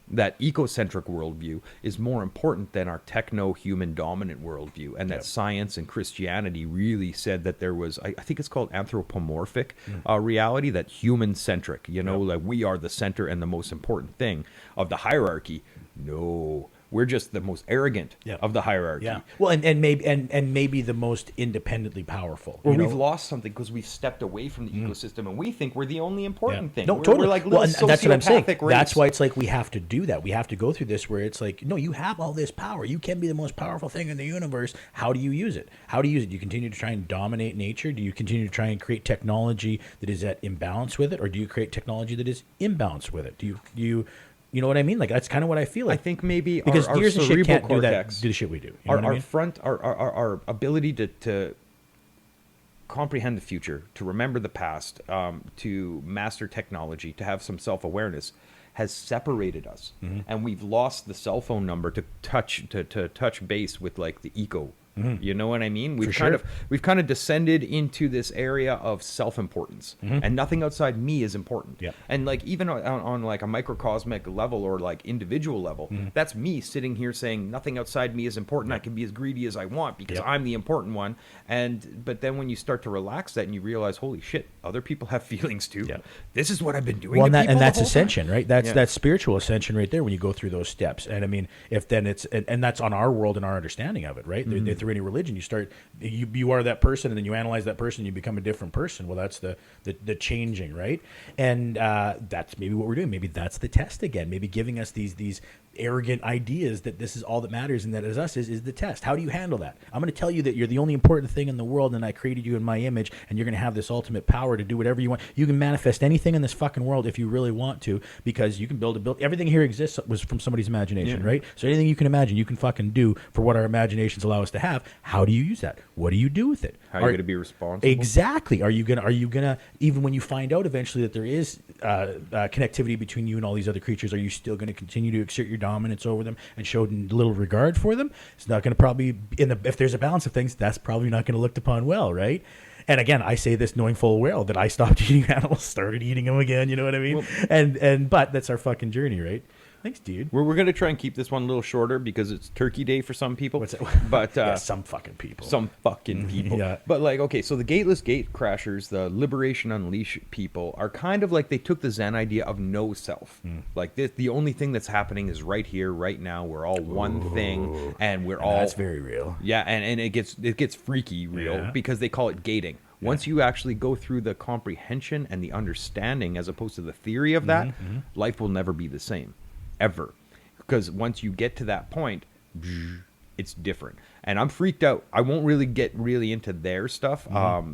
S2: that ecocentric worldview is more important than our techno-human dominant worldview, and that science and Christianity really said that there was, I think it's called anthropomorphic reality, that human-centric, you know, like we are the center and the most important thing of the hierarchy. No, we're just the most arrogant of the hierarchy.
S3: Yeah. Well, and maybe the most independently powerful.
S2: Or we've lost something because we've stepped away from the ecosystem, and we think we're the only important thing.
S3: No,
S2: We're like little
S3: and that's what I'm saying.
S2: sociopathic rapes.
S3: That's why it's like we have to do that. We have to go through this where it's like, no, you have all this power. You can be the most powerful thing in the universe. How do you use it? How do you use it? Do you continue to try and dominate nature? Do you continue to try and create technology that is at imbalance with it? Or do you create technology that is imbalanced with it? Do you You know what I mean? Like, that's kind of what I feel like.
S2: I think maybe
S3: because
S2: our
S3: gears and shit can't
S2: cortex,
S3: do the shit we do. You know
S2: our
S3: what I mean?
S2: front, our ability to comprehend the future, to remember the past, to master technology, to have some self-awareness, has separated us, and we've lost the cell phone number to touch base with like the eco. You know what I mean? We've kind of descended into this area of self-importance, and nothing outside me is important.
S3: Yeah.
S2: And like even on like a microcosmic level or like individual level, that's me sitting here saying nothing outside me is important. I can be as greedy as I want because I'm the important one. But then when you start to relax that and you realize, holy shit, other people have feelings too.
S3: Yeah.
S2: This is what I've been doing.
S3: Well,
S2: to
S3: and
S2: people
S3: that's
S2: the whole
S3: ascension,
S2: time.
S3: right? That's spiritual ascension right there when you go through those steps. And I mean, if then it's and that's on our world and our understanding of it, right? Through any religion, you start you are that person, and then you analyze that person, and you become a different person. Well, that's the changing, right? And that's maybe what we're doing. Maybe that's the test again. Maybe giving us these arrogant ideas that this is all that matters and that is us is the test. How do you handle that? I'm going to tell you that you're the only important thing in the world, and I created you in my image, and you're going to have this ultimate power to do whatever you want. You can manifest anything in this fucking world if you really want to, because you can build everything here exists was from somebody's imagination, right? So anything you can imagine, you can fucking do for what our imaginations allow us to have. How do you use that? What do you do with it?
S2: How are you going to be responsible?
S3: Exactly. Are you gonna even when you find out eventually that there is connectivity between you and all these other creatures, are you still going to continue to exert your dominance over them and show little regard for them? It's not going to probably if there's a balance of things, that's probably not going to looked upon well, right? And again, I say this knowing full well that I stopped eating animals, started eating them again. You know what I mean? Well, but that's our fucking journey, right? Thanks, dude.
S2: We're going to try and keep this one a little shorter because it's Turkey Day for some people.
S3: What's that?
S2: But
S3: yeah, some fucking people.
S2: Some fucking people.
S3: Yeah.
S2: But like, okay, so the gateless gate crashers, the Liberation Unleashed people are kind of like they took the Zen idea of no self. Like the only thing that's happening is right here, right now. We're all one thing, and we're all.
S3: That's very real.
S2: Yeah, and it gets freaky real because they call it gating. Once you actually go through the comprehension and the understanding, as opposed to the theory of that, life will never be the same. Ever. Because once you get to that point, it's different. And I'm freaked out. I won't really get into their stuff.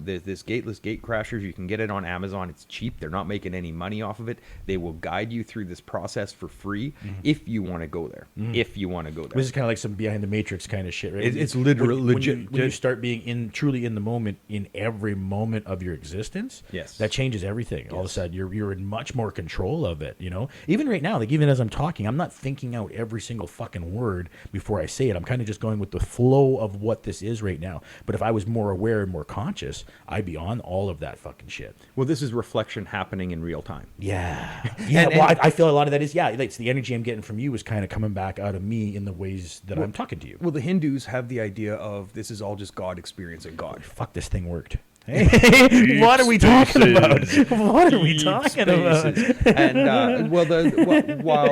S2: This gateless gate crashers, you can get it on Amazon. It's cheap. They're not making any money off of it. They will guide you through this process for free if you want to go there. If you want to go there.
S3: This is kind of like some behind the matrix kind of shit, right?
S2: It's literally legit.
S3: When you start being truly in the moment, in every moment of your existence,
S2: Yes.
S3: that changes everything. All of a sudden, you're in much more control of it. You know, even right now, like even as I'm talking, I'm not thinking out every single fucking word before I say it. I'm kind of just going with the flow of what this is right now. But if I was more aware and more conscious, I'd be on all of that fucking shit.
S2: Well, this is reflection happening in real time.
S3: Yeah. Yeah. Well, I feel a lot of that is, it's the energy I'm getting from you is kind of coming back out of me in the ways that I'm talking to you.
S2: Well, the Hindus have the idea of this is all just God experiencing God.
S3: Fuck, this thing worked. Hey, what are we talking about? What are we talking about?
S2: And while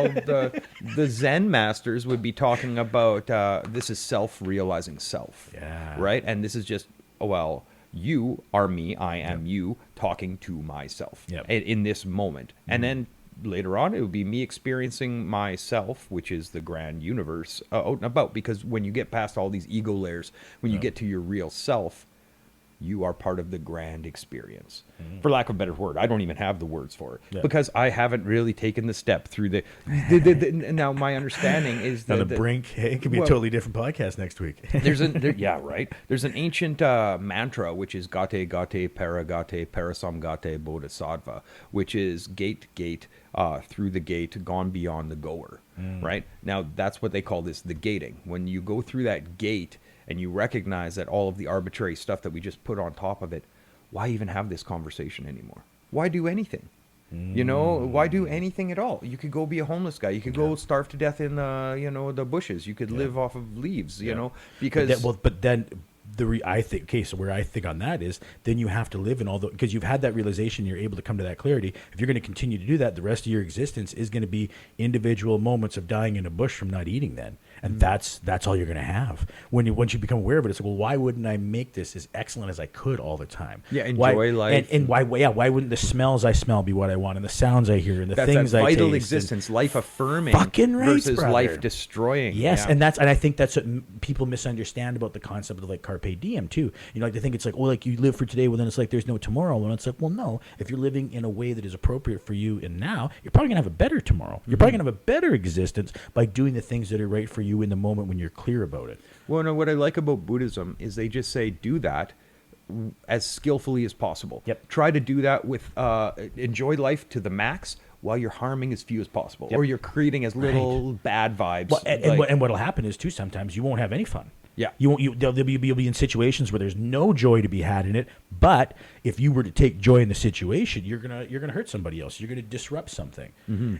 S2: the Zen masters would be talking about this is self-realizing self, right? And this is just you are me, I am you, talking to myself in this moment, and then later on it would be me experiencing myself, which is the grand universe out and about. Because when you get past all these ego layers, when you get to your real self, you are part of the grand experience. For lack of a better word, I don't even have the words for it because I haven't really taken the step through the now my understanding is that
S3: on the brink. Hey, it could be a totally different podcast next week.
S2: There's an ancient mantra which is gate gate paragate parasamgate bodhisattva, which is gate through the gate, gone beyond the goer. Right now, that's what they call this, the gating. When you go through that gate and you recognize that all of the arbitrary stuff that we just put on top of it, why even have this conversation anymore? Why do anything? You know, why do anything at all? You could go be a homeless guy. You could go starve to death in the bushes. You could live off of leaves. You know, because
S3: I think, okay, so where I think on that is, then you have to live in all the, because you've had that realization, you're able to come to that clarity. If you're going to continue to do that, the rest of your existence is going to be individual moments of dying in a bush from not eating then. And that's all you're going to have. Once you become aware of it, it's like, well, why wouldn't I make this as excellent as I could all the time?
S2: Yeah, enjoy life.
S3: And why wouldn't the smells I smell be what I want, and the sounds I hear, and the things I taste?
S2: Vital existence, life affirming
S3: fucking right,
S2: versus
S3: brother.
S2: life destroying.
S3: Yes, and I think that's what people misunderstand about the concept of like carpe diem too. You know, like they think it's like, oh, like you live for today, well then it's like there's no tomorrow. When it's like, well, no, if you're living in a way that is appropriate for you and now, you're probably gonna have a better tomorrow. You're probably gonna have a better existence by doing the things that are right for you in the moment when you're clear about it.
S2: Well, no, what I like about Buddhism is they just say do that as skillfully as possible.
S3: Yep.
S2: Try to do that with enjoy life to the max while you're harming as few as possible,
S3: Yep.
S2: or you're creating as little bad vibes.
S3: Well, and what'll happen is too, sometimes you won't have any fun.
S2: Yeah.
S3: You'll be in situations where there's no joy to be had in it. But if you were to take joy in the situation, you're gonna hurt somebody else. You're gonna disrupt something,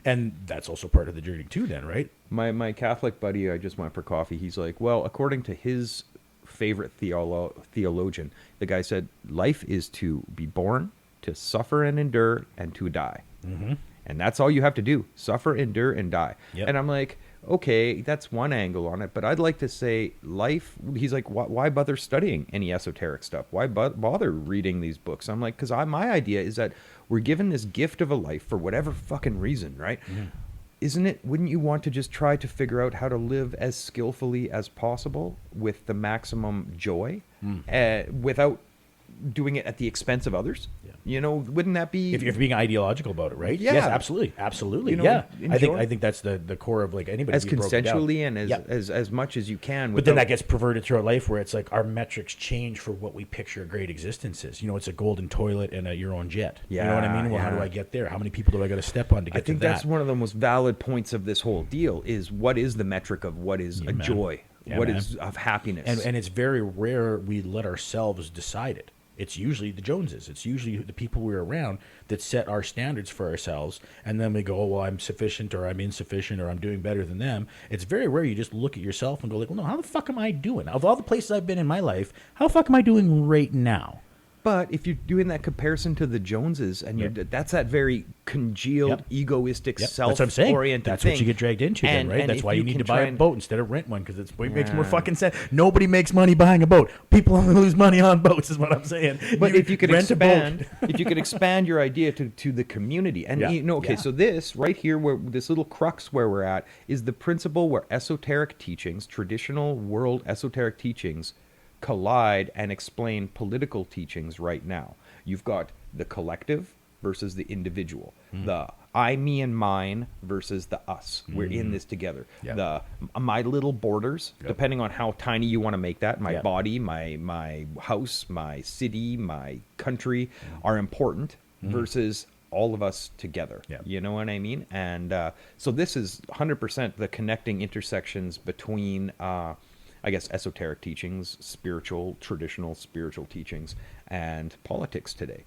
S3: and that's also part of the journey too. Then, right?
S2: My Catholic buddy, I just went for coffee. He's like, well, according to his favorite theologian, the guy said, life is to be born, to suffer and endure, and to die. Mm-hmm. And that's all you have to do: suffer, endure, and die.
S3: Yep.
S2: And I'm like, okay, that's one angle on it, but I'd like to say life. He's like, why bother studying any esoteric stuff? Why bother reading these books? I'm like, because my idea is that we're given this gift of a life for whatever fucking reason, right? Isn't it? Wouldn't you want to just try to figure out how to live as skillfully as possible with the maximum joy, without doing it at the expense of others?
S3: Yeah.
S2: You know, wouldn't that be?
S3: If you're being ideological about it, right?
S2: Yeah.
S3: Yes, absolutely.
S2: You know,
S3: Yeah.
S2: enjoy-
S3: I think that's the core of like anybody
S2: as
S3: being broken down.
S2: consensually and
S3: Yeah.
S2: as much as you can.
S3: But then that gets perverted throughout life, where it's like our metrics change for what we picture a great existence is. You know, it's a golden toilet and your own jet. You know what I mean? Well, how do
S2: Yeah.
S3: I get there? How many people do I got to step on to get
S2: I think
S3: to that?
S2: that's one of the most valid points of this whole deal is what is the metric of what is a
S3: man.
S2: joy,
S3: Yeah,
S2: what
S3: man.
S2: is of happiness.
S3: And it's very rare we let ourselves decide it. It's usually the Joneses. It's usually the people we're around that set our standards for ourselves, and then we go, oh, well, I'm sufficient, or I'm insufficient, or I'm doing better than them. It's very rare you just look at yourself and go like, well, no, how the fuck am I doing? Of all the places I've been in my life, how the fuck am I doing right now?
S2: But if you're doing that comparison to the Joneses, and
S3: Yep.
S2: that's that very congealed,
S3: Yep.
S2: egoistic,
S3: Yep, that's what I'm saying.
S2: self-oriented
S3: That's
S2: thing.
S3: what you get dragged into, then, right? That's
S2: if
S3: why you need
S2: can
S3: to buy
S2: try
S3: a
S2: and-
S3: boat instead of rent one, because it makes more
S2: Yeah.
S3: fucking sense. Nobody makes money buying a boat. People only lose money on boats, is what I'm saying.
S2: But if you could
S3: rent a boat.
S2: expand, if you could expand your idea to the community, and
S3: Yeah.
S2: you know, okay,
S3: Yeah.
S2: so this right here, where this little crux where we're at, is the principle where esoteric teachings, traditional world esoteric teachings, collide and explain political teachings right now. You've got the collective versus the individual, the I, me, and mine versus the us. We're in this together.
S3: Yep.
S2: The my little borders,
S3: Yep.
S2: depending on how tiny you want to make that, my
S3: Yep.
S2: body, my house, my city, my country, are important versus all of us together.
S3: Yep.
S2: You know what I mean? And so this is 100% the connecting intersections between I guess esoteric teachings, traditional spiritual teachings, and politics today.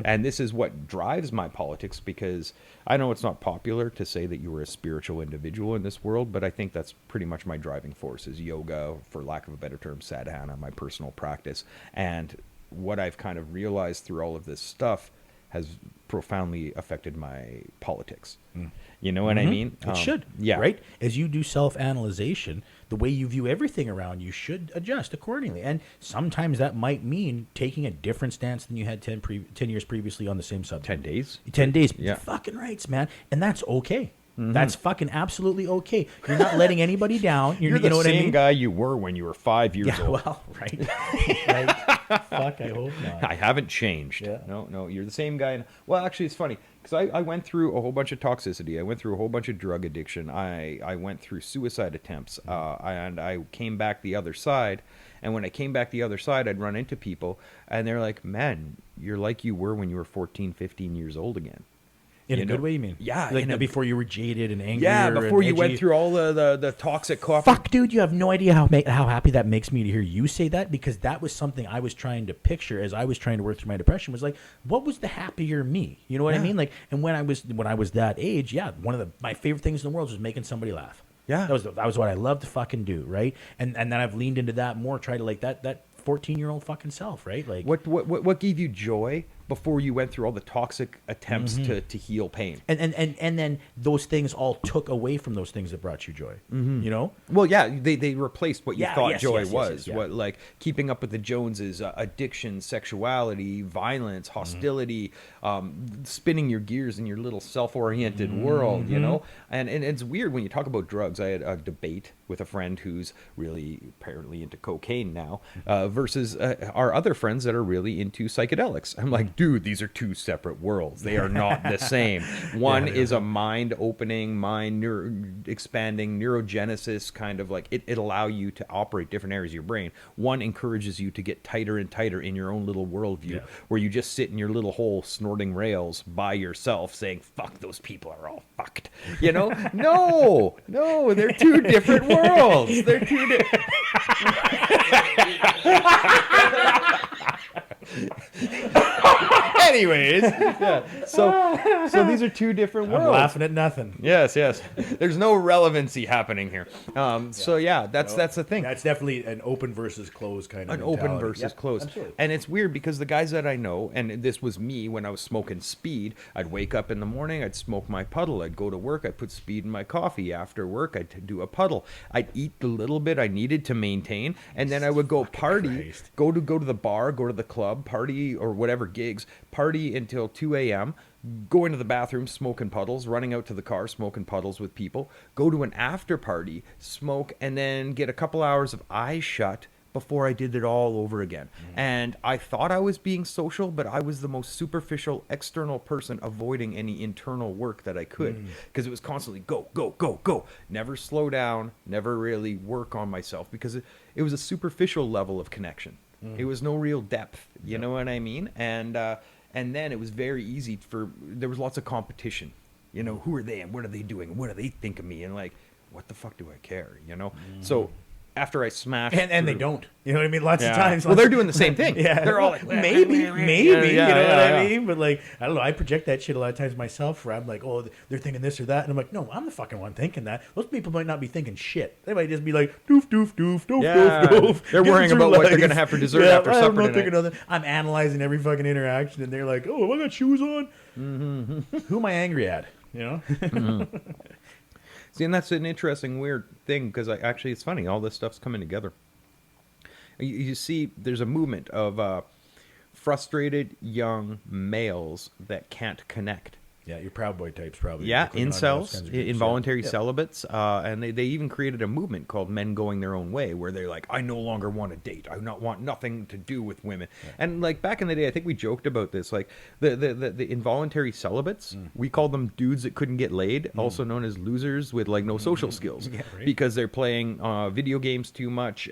S2: And this is what drives my politics, because I know it's not popular to say that you were a spiritual individual in this world, but I think that's pretty much my driving force is yoga, for lack of a better term, sadhana, my personal practice. And what I've kind of realized through all of this stuff has profoundly affected my politics. You know what I mean?
S3: It should,
S2: yeah.
S3: right? As you do self-analyzation, the way you view everything around you should adjust accordingly. And sometimes that might mean taking a different stance than you had 10 years previously on the same subject.
S2: 10 days.
S3: 10 days.
S2: Yeah.
S3: Fucking rights, man. And that's okay. That's fucking absolutely okay. You're not letting anybody down.
S2: You're
S3: you
S2: the
S3: know what
S2: same
S3: I mean?
S2: guy you were when you were 5 years
S3: Yeah,
S2: old.
S3: well, right. Right. Fuck, I hope not.
S2: I haven't changed.
S3: Yeah.
S2: No, you're the same guy. Well, actually, it's funny because I went through a whole bunch of toxicity. I went through a whole bunch of drug addiction. I went through suicide attempts, and I came back the other side. And when I came back the other side, I'd run into people, and they're like, man, you're like you were when you were 14, 15 years old again.
S3: In
S2: You
S3: a
S2: know?
S3: good way, you mean?
S2: Yeah,
S3: Like
S2: in a-
S3: before you were jaded and angry.
S2: Yeah, before you went through all the toxic coffee.
S3: Fuck, dude, you have no idea how happy that makes me to hear you say that, because that was something I was trying to picture as I was trying to work through my depression. Was like, what was the happier me? You know what I
S2: Yeah.
S3: mean? Like, and when I was that age, yeah, one of my favorite things in the world was making somebody laugh.
S2: Yeah.
S3: that was what I loved to fucking do, right? And then I've leaned into that more, try to like that 14-year-old fucking self, right? Like,
S2: What gave you joy before you went through all the toxic attempts to heal pain?
S3: and then those things all took away from those things that brought you joy. You know?
S2: Well, yeah, they replaced what you
S3: Yeah,
S2: thought
S3: yes,
S2: joy
S3: yes, yes,
S2: was.
S3: yes, yeah.
S2: What, like keeping up with the Joneses, addiction, sexuality, violence, hostility, spinning your gears in your little self-oriented world, you know? And it's weird when you talk about drugs. I had a debate with a friend who's really apparently into cocaine now versus our other friends that are really into psychedelics. I'm like, dude, these are two separate worlds. They are not the same. One is a mind opening, expanding neurogenesis kind of like it allow you to operate different areas of your brain. One encourages you to get tighter and tighter in your own little worldview, where you just sit in your little hole snorting rails by yourself saying, fuck, those people are all fucked. You know? No, they're two different worlds. They're two different. Anyways, so these are two different worlds.
S3: I'm laughing at nothing.
S2: Yes. There's no relevancy happening here. So yeah, that's the thing.
S3: That's definitely an open versus closed kind of
S2: An
S3: mentality.
S2: open versus closed.
S3: Absolutely.
S2: And it's weird because the guys that I know, and this was me when I was smoking speed, I'd wake up in the morning, I'd smoke my puddle, I'd go to work, I'd put speed in my coffee. After work, I'd do a puddle. I'd eat the little bit I needed to maintain, and then I would go party, go to the bar, go to the club, party or whatever gigs, party until 2 a.m., go into the bathroom, smoking puddles, running out to the car, smoking puddles with people, go to an after party, smoke, and then get a couple hours of eyes shut before I did it all over again. And I thought I was being social, but I was the most superficial external person avoiding any internal work that I could, because it was constantly go, go, go, go. Never slow down, never really work on myself, because it was a superficial level of connection. It was no real depth, you know what I mean? And then it was very easy there was lots of competition. You know, who are they and what are they doing? What do they think of me? And like, what the fuck do I care? You know? So after I smashed
S3: and they don't. You know what I mean? Lots of times.
S2: Well, they're doing the same thing.
S3: Yeah.
S2: They're all like,
S3: maybe, you know what I
S2: yeah.
S3: mean? But like, I don't know. I project that shit a lot of times myself, where I'm like, oh, they're thinking this or that, and I'm like, no, I'm the fucking one thinking that. Those people might not be thinking shit. They might just be like, doof, doof, doof, doof,
S2: Yeah.
S3: doof, doof.
S2: They're worrying about what they're gonna have for dessert after supper
S3: I'm not
S2: tonight.
S3: thinking of that. I'm analyzing every fucking interaction, and they're like, oh, have I got shoes on? Who am I angry at? You know?
S2: See, and that's an interesting, weird thing, because actually, it's funny. All this stuff's coming together. You see, there's a movement of frustrated young males that can't connect.
S3: Yeah, your Proud Boy types probably.
S2: Yeah,
S3: Clicking on those
S2: incels,
S3: kinds of groups,
S2: involuntary
S3: yeah.
S2: celibates, and they even created a movement called Men Going Their Own Way, where they're like, I no longer want to date. I not want nothing to do with women. Yeah. And like back in the day, I think we joked about this. Like the involuntary celibates, we called them dudes that couldn't get laid, also known as losers with like no social skills,
S3: right.
S2: because they're playing video games too much.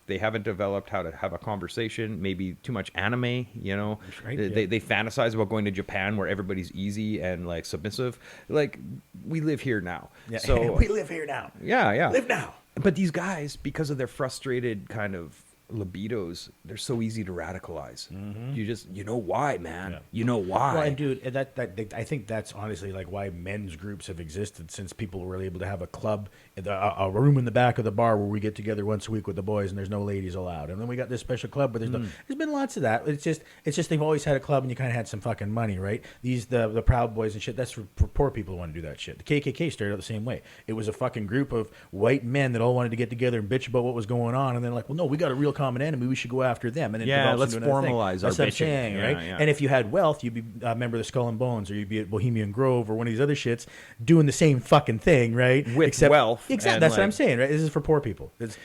S2: They haven't developed how to have a conversation. Maybe too much anime. You know,
S3: right,
S2: they fantasize about going to Japan where everybody's easy and like submissive. Like, we live here now.
S3: Yeah.
S2: So
S3: we live here now.
S2: yeah.
S3: Live now.
S2: But these guys, because of their frustrated kind of libidos, they're so easy to radicalize. You know why, man. You know why.
S3: Well, and dude, I think that's honestly like why men's groups have existed since people were able to have a club, a room in the back of the bar where we get together once a week with the boys, and there's no ladies allowed. And then we got this special club, but there's been lots of that. It's just they've always had a club, and you kind of had some fucking money, right? The Proud Boys and shit. That's for poor people who want to do that shit. The KKK started out the same way. It was a fucking group of white men that all wanted to get together and bitch about what was going on, and then like, well, no, we got a real common enemy. We should go after them. And then
S2: Yeah,
S3: develops
S2: let's
S3: into another thing.
S2: formalize our
S3: That's what I'm
S2: bitching.
S3: saying,
S2: Yeah,
S3: right?
S2: yeah.
S3: And if you had wealth, you'd be a member of the Skull and Bones, or you'd be at Bohemian Grove, or one of these other shits doing the same fucking thing, right?
S2: With wealth.
S3: Exactly.
S2: And
S3: That's what
S2: like-
S3: I'm saying, right? This is for poor people. It's,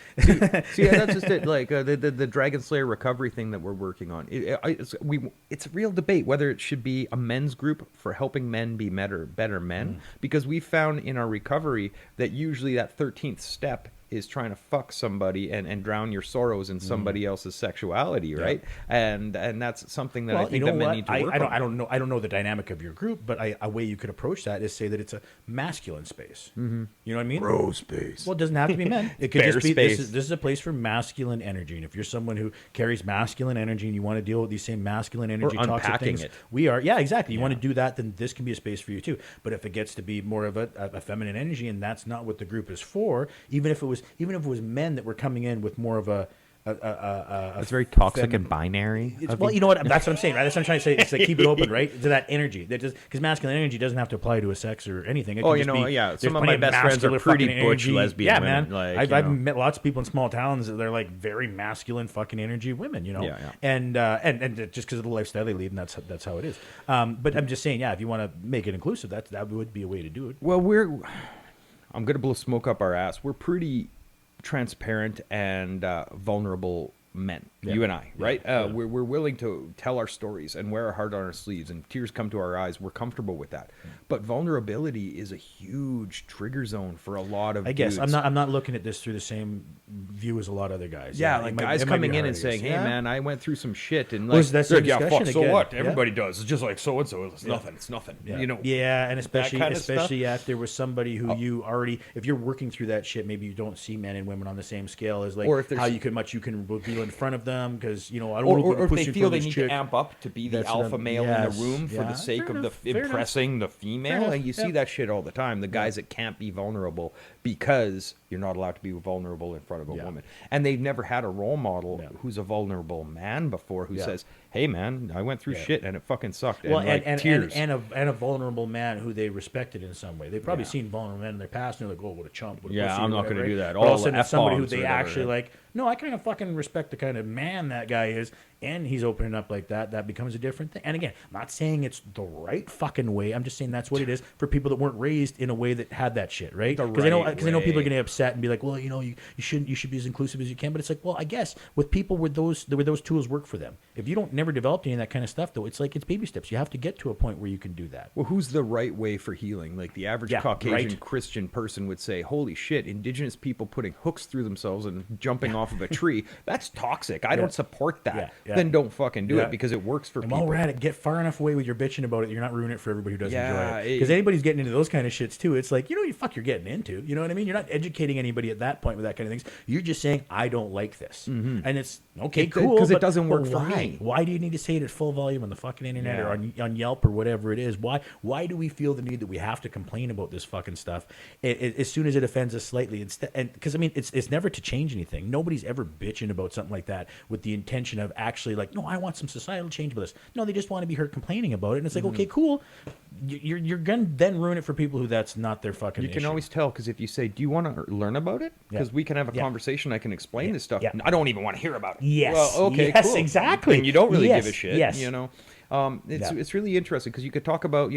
S2: See, that's just it. Like the Dragon Slayer recovery thing that we're working on. It's a real debate whether it should be a men's group for helping men be better men, because we found in our recovery that usually that 13th step is trying to fuck somebody and drown your sorrows in somebody else's sexuality, right? And that's something that I think that men need to work on.
S3: I don't know the dynamic of your group, but a way you could approach that is say that it's a masculine space. You know what I mean?
S2: Bro space.
S3: Well, it doesn't have to be men. It could
S2: Bear
S3: just be
S2: space.
S3: this is a place for masculine energy. And if you're someone who carries masculine energy and you want to deal with these same masculine energy toxic
S2: unpacking
S3: things,
S2: it.
S3: we are. Yeah, exactly. You want to do that, then this can be a space for you too. But if it gets to be more of a feminine energy, and that's not what the group is for, even if it was men that were coming in with more of a
S2: It's very toxic and binary.
S3: well, you know what? That's what I'm saying, right? That's what I'm trying to say. It's like keep it open, right? To that energy. That just because masculine energy doesn't have to apply to a sex or anything. It
S2: Oh,
S3: can
S2: you
S3: just
S2: know,
S3: be,
S2: yeah.
S3: there's
S2: Some of
S3: plenty
S2: my best friends are
S3: masculine
S2: pretty
S3: fucking
S2: butch
S3: energy.
S2: lesbian
S3: yeah,
S2: women,
S3: man.
S2: like,
S3: I've met lots of people in small towns that they're like very masculine fucking energy women, you know.
S2: Yeah, yeah.
S3: And just because of the lifestyle they lead, and that's how it is. But I'm just saying, yeah, if you want to make it inclusive, that would be a way to do it.
S2: Well, I'm gonna blow smoke up our ass. We're pretty transparent and vulnerable men,
S3: Yeah.
S2: you and I, right?
S3: Yeah.
S2: We're willing to tell our stories and wear our heart on our sleeves, and tears come to our eyes. We're comfortable with that. But vulnerability is a huge trigger zone for a lot of
S3: I guess
S2: dudes.
S3: I'm not looking at this through the same view as a lot of other guys.
S2: Yeah,
S3: it
S2: like
S3: might-
S2: guys
S3: it might be
S2: coming in
S3: hard,
S2: and
S3: I
S2: saying,
S3: guess.
S2: "Hey,
S3: Yeah.
S2: man, I went through some shit," and
S3: Well,
S2: like,
S3: that's the
S2: yeah, fuck,
S3: discussion
S2: so
S3: again.
S2: what?
S3: Yeah.
S2: Everybody does. It's just like so and so. It's nothing. It's nothing.
S3: Yeah.
S2: You know.
S3: Yeah, and especially
S2: kind of stuff.
S3: especially if there was somebody who you already, if you're working through that shit, maybe you don't see men and women on the same scale as like
S2: Or if there's-
S3: how you can reveal in front of them because I don't
S2: Or,
S3: want to
S2: or if
S3: push
S2: they
S3: you in
S2: feel
S3: front
S2: they
S3: of
S2: need
S3: this
S2: to
S3: chick.
S2: amp up to be the
S3: That's
S2: alpha
S3: what I'm-
S2: male in
S3: yes.
S2: the room for
S3: Yeah.
S2: the sake
S3: Fair
S2: of
S3: enough.
S2: the
S3: Fair enough.
S2: impressing the female,
S3: enough.
S2: and you see
S3: Yeah.
S2: that shit all the time. The guys that can't be vulnerable because you're not allowed to be vulnerable in front of a
S3: Yeah.
S2: woman, and they've never had a role model
S3: Yeah.
S2: who's a vulnerable man before who
S3: Yeah.
S2: says, "Hey, man, I went through
S3: Yeah.
S2: shit and it fucking sucked."
S3: Well,
S2: and, like,
S3: and
S2: tears.
S3: a vulnerable man who they respected in some way. They've probably
S2: Yeah.
S3: seen vulnerable men in their past, and they're like, "Oh, what a chump!" What a
S2: Yeah,
S3: pussy,"
S2: I'm
S3: or
S2: not
S3: whatever,
S2: gonna do
S3: right?
S2: that.
S3: But all
S2: All
S3: of a sudden,
S2: the
S3: it's somebody who
S2: F-bombs or
S3: they
S2: whatever,
S3: actually
S2: right?
S3: like. No, I kind of fucking respect the kind of man that guy is, and he's opening up like that. That becomes a different thing. And again, I'm not saying it's the right fucking way. I'm just saying that's what it is for people that weren't raised in a way that had that shit, right?
S2: The
S3: Because I know
S2: right
S3: people are
S2: way.
S3: going to get upset and be like, well, you should be as inclusive as you can. But it's like, well, I guess with people where those tools work for them. If you don't never developed any of that kind of stuff, though, it's like it's baby steps. You have to get to a point where you can do that.
S2: Well, who's the right way for healing? Like the average
S3: Yeah,
S2: Caucasian
S3: right.
S2: Christian person would say, "Holy shit, indigenous people putting hooks through themselves and jumping off of a tree, that's toxic. I don't support that."
S3: Yeah, yeah.
S2: Then don't fucking do
S3: Yeah.
S2: it because it works for
S3: And
S2: people.
S3: while we're at it, get far enough away with your bitching about it. You're not ruining it for everybody who doesn't
S2: Yeah,
S3: enjoy it. Because anybody's getting into those kind of shits too. It's like, you fuck you're getting into. You know what I mean? You're not educating anybody at that point with that kind of things. You're just saying, I don't like this. And it's, okay,
S2: It-
S3: cool.
S2: 'cause it
S3: but-
S2: doesn't work
S3: but
S2: for
S3: why?
S2: me.
S3: Why do you need to say it at full volume on the fucking internet or
S2: Yeah.
S3: on Yelp or whatever it is? Why do we feel the need that we have to complain about this fucking stuff as soon as it offends us slightly? Because, I mean, it's never to change anything. Nobody's ever bitching about something like that with the intention of actually like, no, I want some societal change with this. No, they just want to be heard complaining about it. And it's like, okay, cool. You're going to then ruin it for people who that's not their fucking
S2: You can
S3: issue.
S2: always tell because if you say, "Do you want to learn about it?"
S3: Yeah.
S2: Because we can have a
S3: Yeah.
S2: conversation. I can explain this stuff.
S3: Yeah.
S2: I don't even want to hear about it.
S3: Yes.
S2: Well, okay.
S3: Yes,
S2: cool.
S3: exactly.
S2: And you don't really
S3: Yes,
S2: give a shit.
S3: yes.
S2: It's
S3: Yeah.
S2: it's really interesting because you could talk about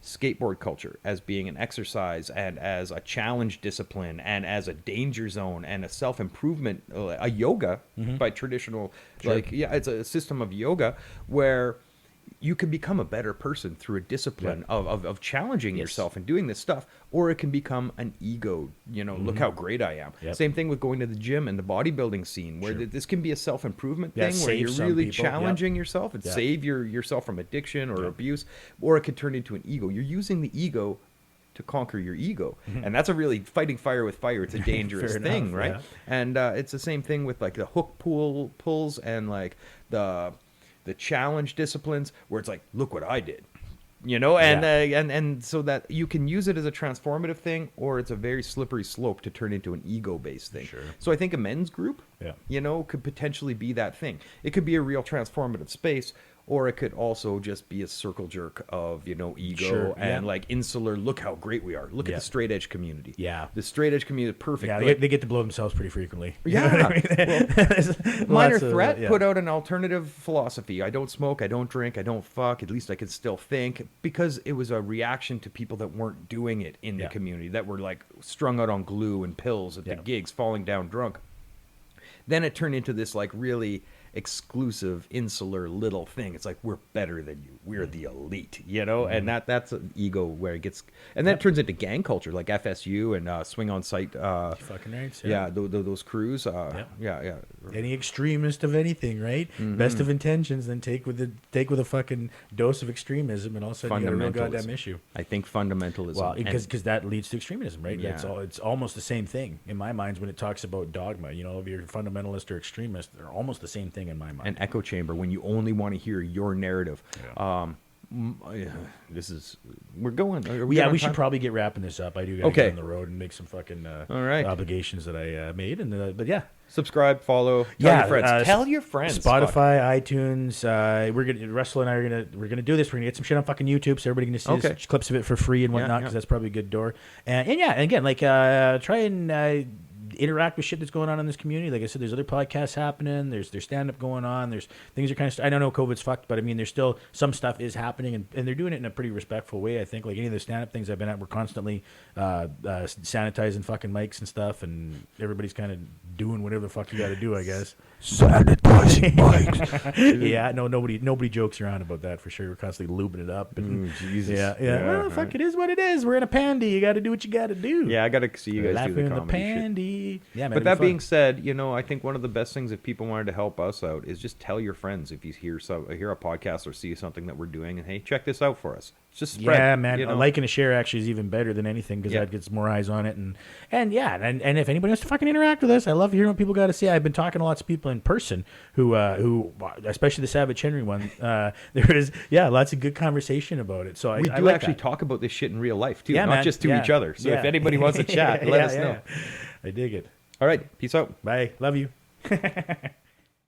S2: skateboard culture as being an exercise and as a challenge discipline and as a danger zone and a self improvement, a yoga by traditional it's a system of yoga where you can become a better person through a discipline of challenging yourself and doing this stuff, or it can become an ego. Look how great I am.
S3: Yep.
S2: Same thing with going to the gym and the bodybuilding scene, where this can be a self-improvement
S3: Yeah,
S2: thing where
S3: save
S2: you're
S3: some
S2: really
S3: people. Yep.
S2: challenging yourself and
S3: Yep.
S2: save yourself from addiction or abuse, or it could turn into an ego. You're using the ego to conquer your ego, and that's a really fighting fire with fire. It's a dangerous
S3: Fair
S2: thing,
S3: enough,
S2: right?
S3: yeah.
S2: And it's the same thing with like the hook pulls and like the challenge disciplines where it's like, look what I did, and so that you can use it as a transformative thing, or it's a very slippery slope to turn into an ego-based thing.
S3: Sure.
S2: So I think a men's group,
S3: Yeah.
S2: could potentially be that thing. It could be a real transformative space, or it could also just be a circle jerk of ego
S3: Sure,
S2: and
S3: yeah.
S2: like insular. Look how great we are. Look at
S3: Yeah.
S2: the straight edge community.
S3: Yeah.
S2: The straight edge community, perfect.
S3: Yeah,
S2: Like,
S3: they get to blow themselves pretty frequently. You
S2: Yeah.
S3: know what I mean? There's
S2: Minor
S3: lots of-
S2: Threat
S3: yeah.
S2: put out an alternative philosophy. I don't smoke, I don't drink, I don't fuck. At least I could still think, because it was a reaction to people that weren't doing it in the
S3: Yeah.
S2: community, that were like strung out on glue and pills at
S3: Yeah.
S2: the gigs, falling down drunk. Then it turned into this like really exclusive, insular little thing. It's like, we're better than you. We're the elite, and that's an ego where it gets, and then it turns into gang culture, like FSU and Swing on Sight.
S3: Fucking right.
S2: Yeah, those crews. Yeah.
S3: Any extremist of anything, right? Best of intentions, then take with a fucking dose of extremism, and all of a sudden you got a real goddamn issue.
S2: I think fundamentalism.
S3: Well,
S2: and-
S3: because that leads to extremism, right?
S2: Yeah.
S3: It's almost the same thing in my mind when it talks about dogma. If you're fundamentalist or extremist, they're almost the same thing in my mind.
S2: an echo chamber when you only want to hear your narrative. We're going. Are we
S3: Yeah,
S2: on
S3: we should
S2: time?
S3: probably get wrapping this up. I do gotta
S2: Okay.
S3: get on the road and make some fucking
S2: All right.
S3: obligations that I made, but yeah.
S2: Subscribe, follow, tell
S3: Yeah,
S2: your friends. Tell your friends. Fuck.
S3: Spotify, iTunes. Russell and I we're gonna do this. We're gonna get some shit on fucking YouTube, so everybody can see
S2: Okay.
S3: clips of it for free and whatnot,
S2: Yeah,
S3: because
S2: yeah.
S3: that's probably a good door. And yeah, and again, like try and interact with shit that's going on in this community. Like I said, there's other podcasts happening. There's stand-up going on. There's things are kind of... I don't know COVID's fucked, but I mean, there's still some stuff is happening, and they're doing it in a pretty respectful way, I think. Like any of the stand-up things I've been at, we're constantly sanitizing fucking mics and stuff, and everybody's kind of doing whatever the fuck you got to do, I guess.
S1: Sanitizing mics.
S3: Yeah, no, nobody jokes around about that for sure. We're constantly lubing it up. And,
S2: Jesus.
S3: Yeah. Well, fuck, it is what it is. We're in a pandy. You got to do what you got to do.
S2: Yeah, I got to see you guys
S3: Laughing
S2: do the
S3: in the
S2: comedy shit.
S3: pandy. Yeah, man.
S2: But that being said, you know, I think one of the best things if people wanted to help us out is just tell your friends if you hear a podcast or see something that we're doing, and hey, check this out for us. Just spread.
S3: Yeah, man.
S2: You know?
S3: A like and a share actually is even better than anything because that gets more eyes on it. And if anybody wants to fucking interact with us, I love hearing what people got to say. I've been talking to lots of people in person who especially the Savage Henry one. There is lots of good conversation about it. So
S2: we
S3: I
S2: do
S3: like
S2: actually
S3: that.
S2: talk about this shit in real life too,
S3: Yeah,
S2: not
S3: man.
S2: just to
S3: Yeah.
S2: each other. So
S3: Yeah.
S2: if anybody wants to chat, let us know.
S3: I dig it.
S2: All right, peace out.
S3: Bye. Love you.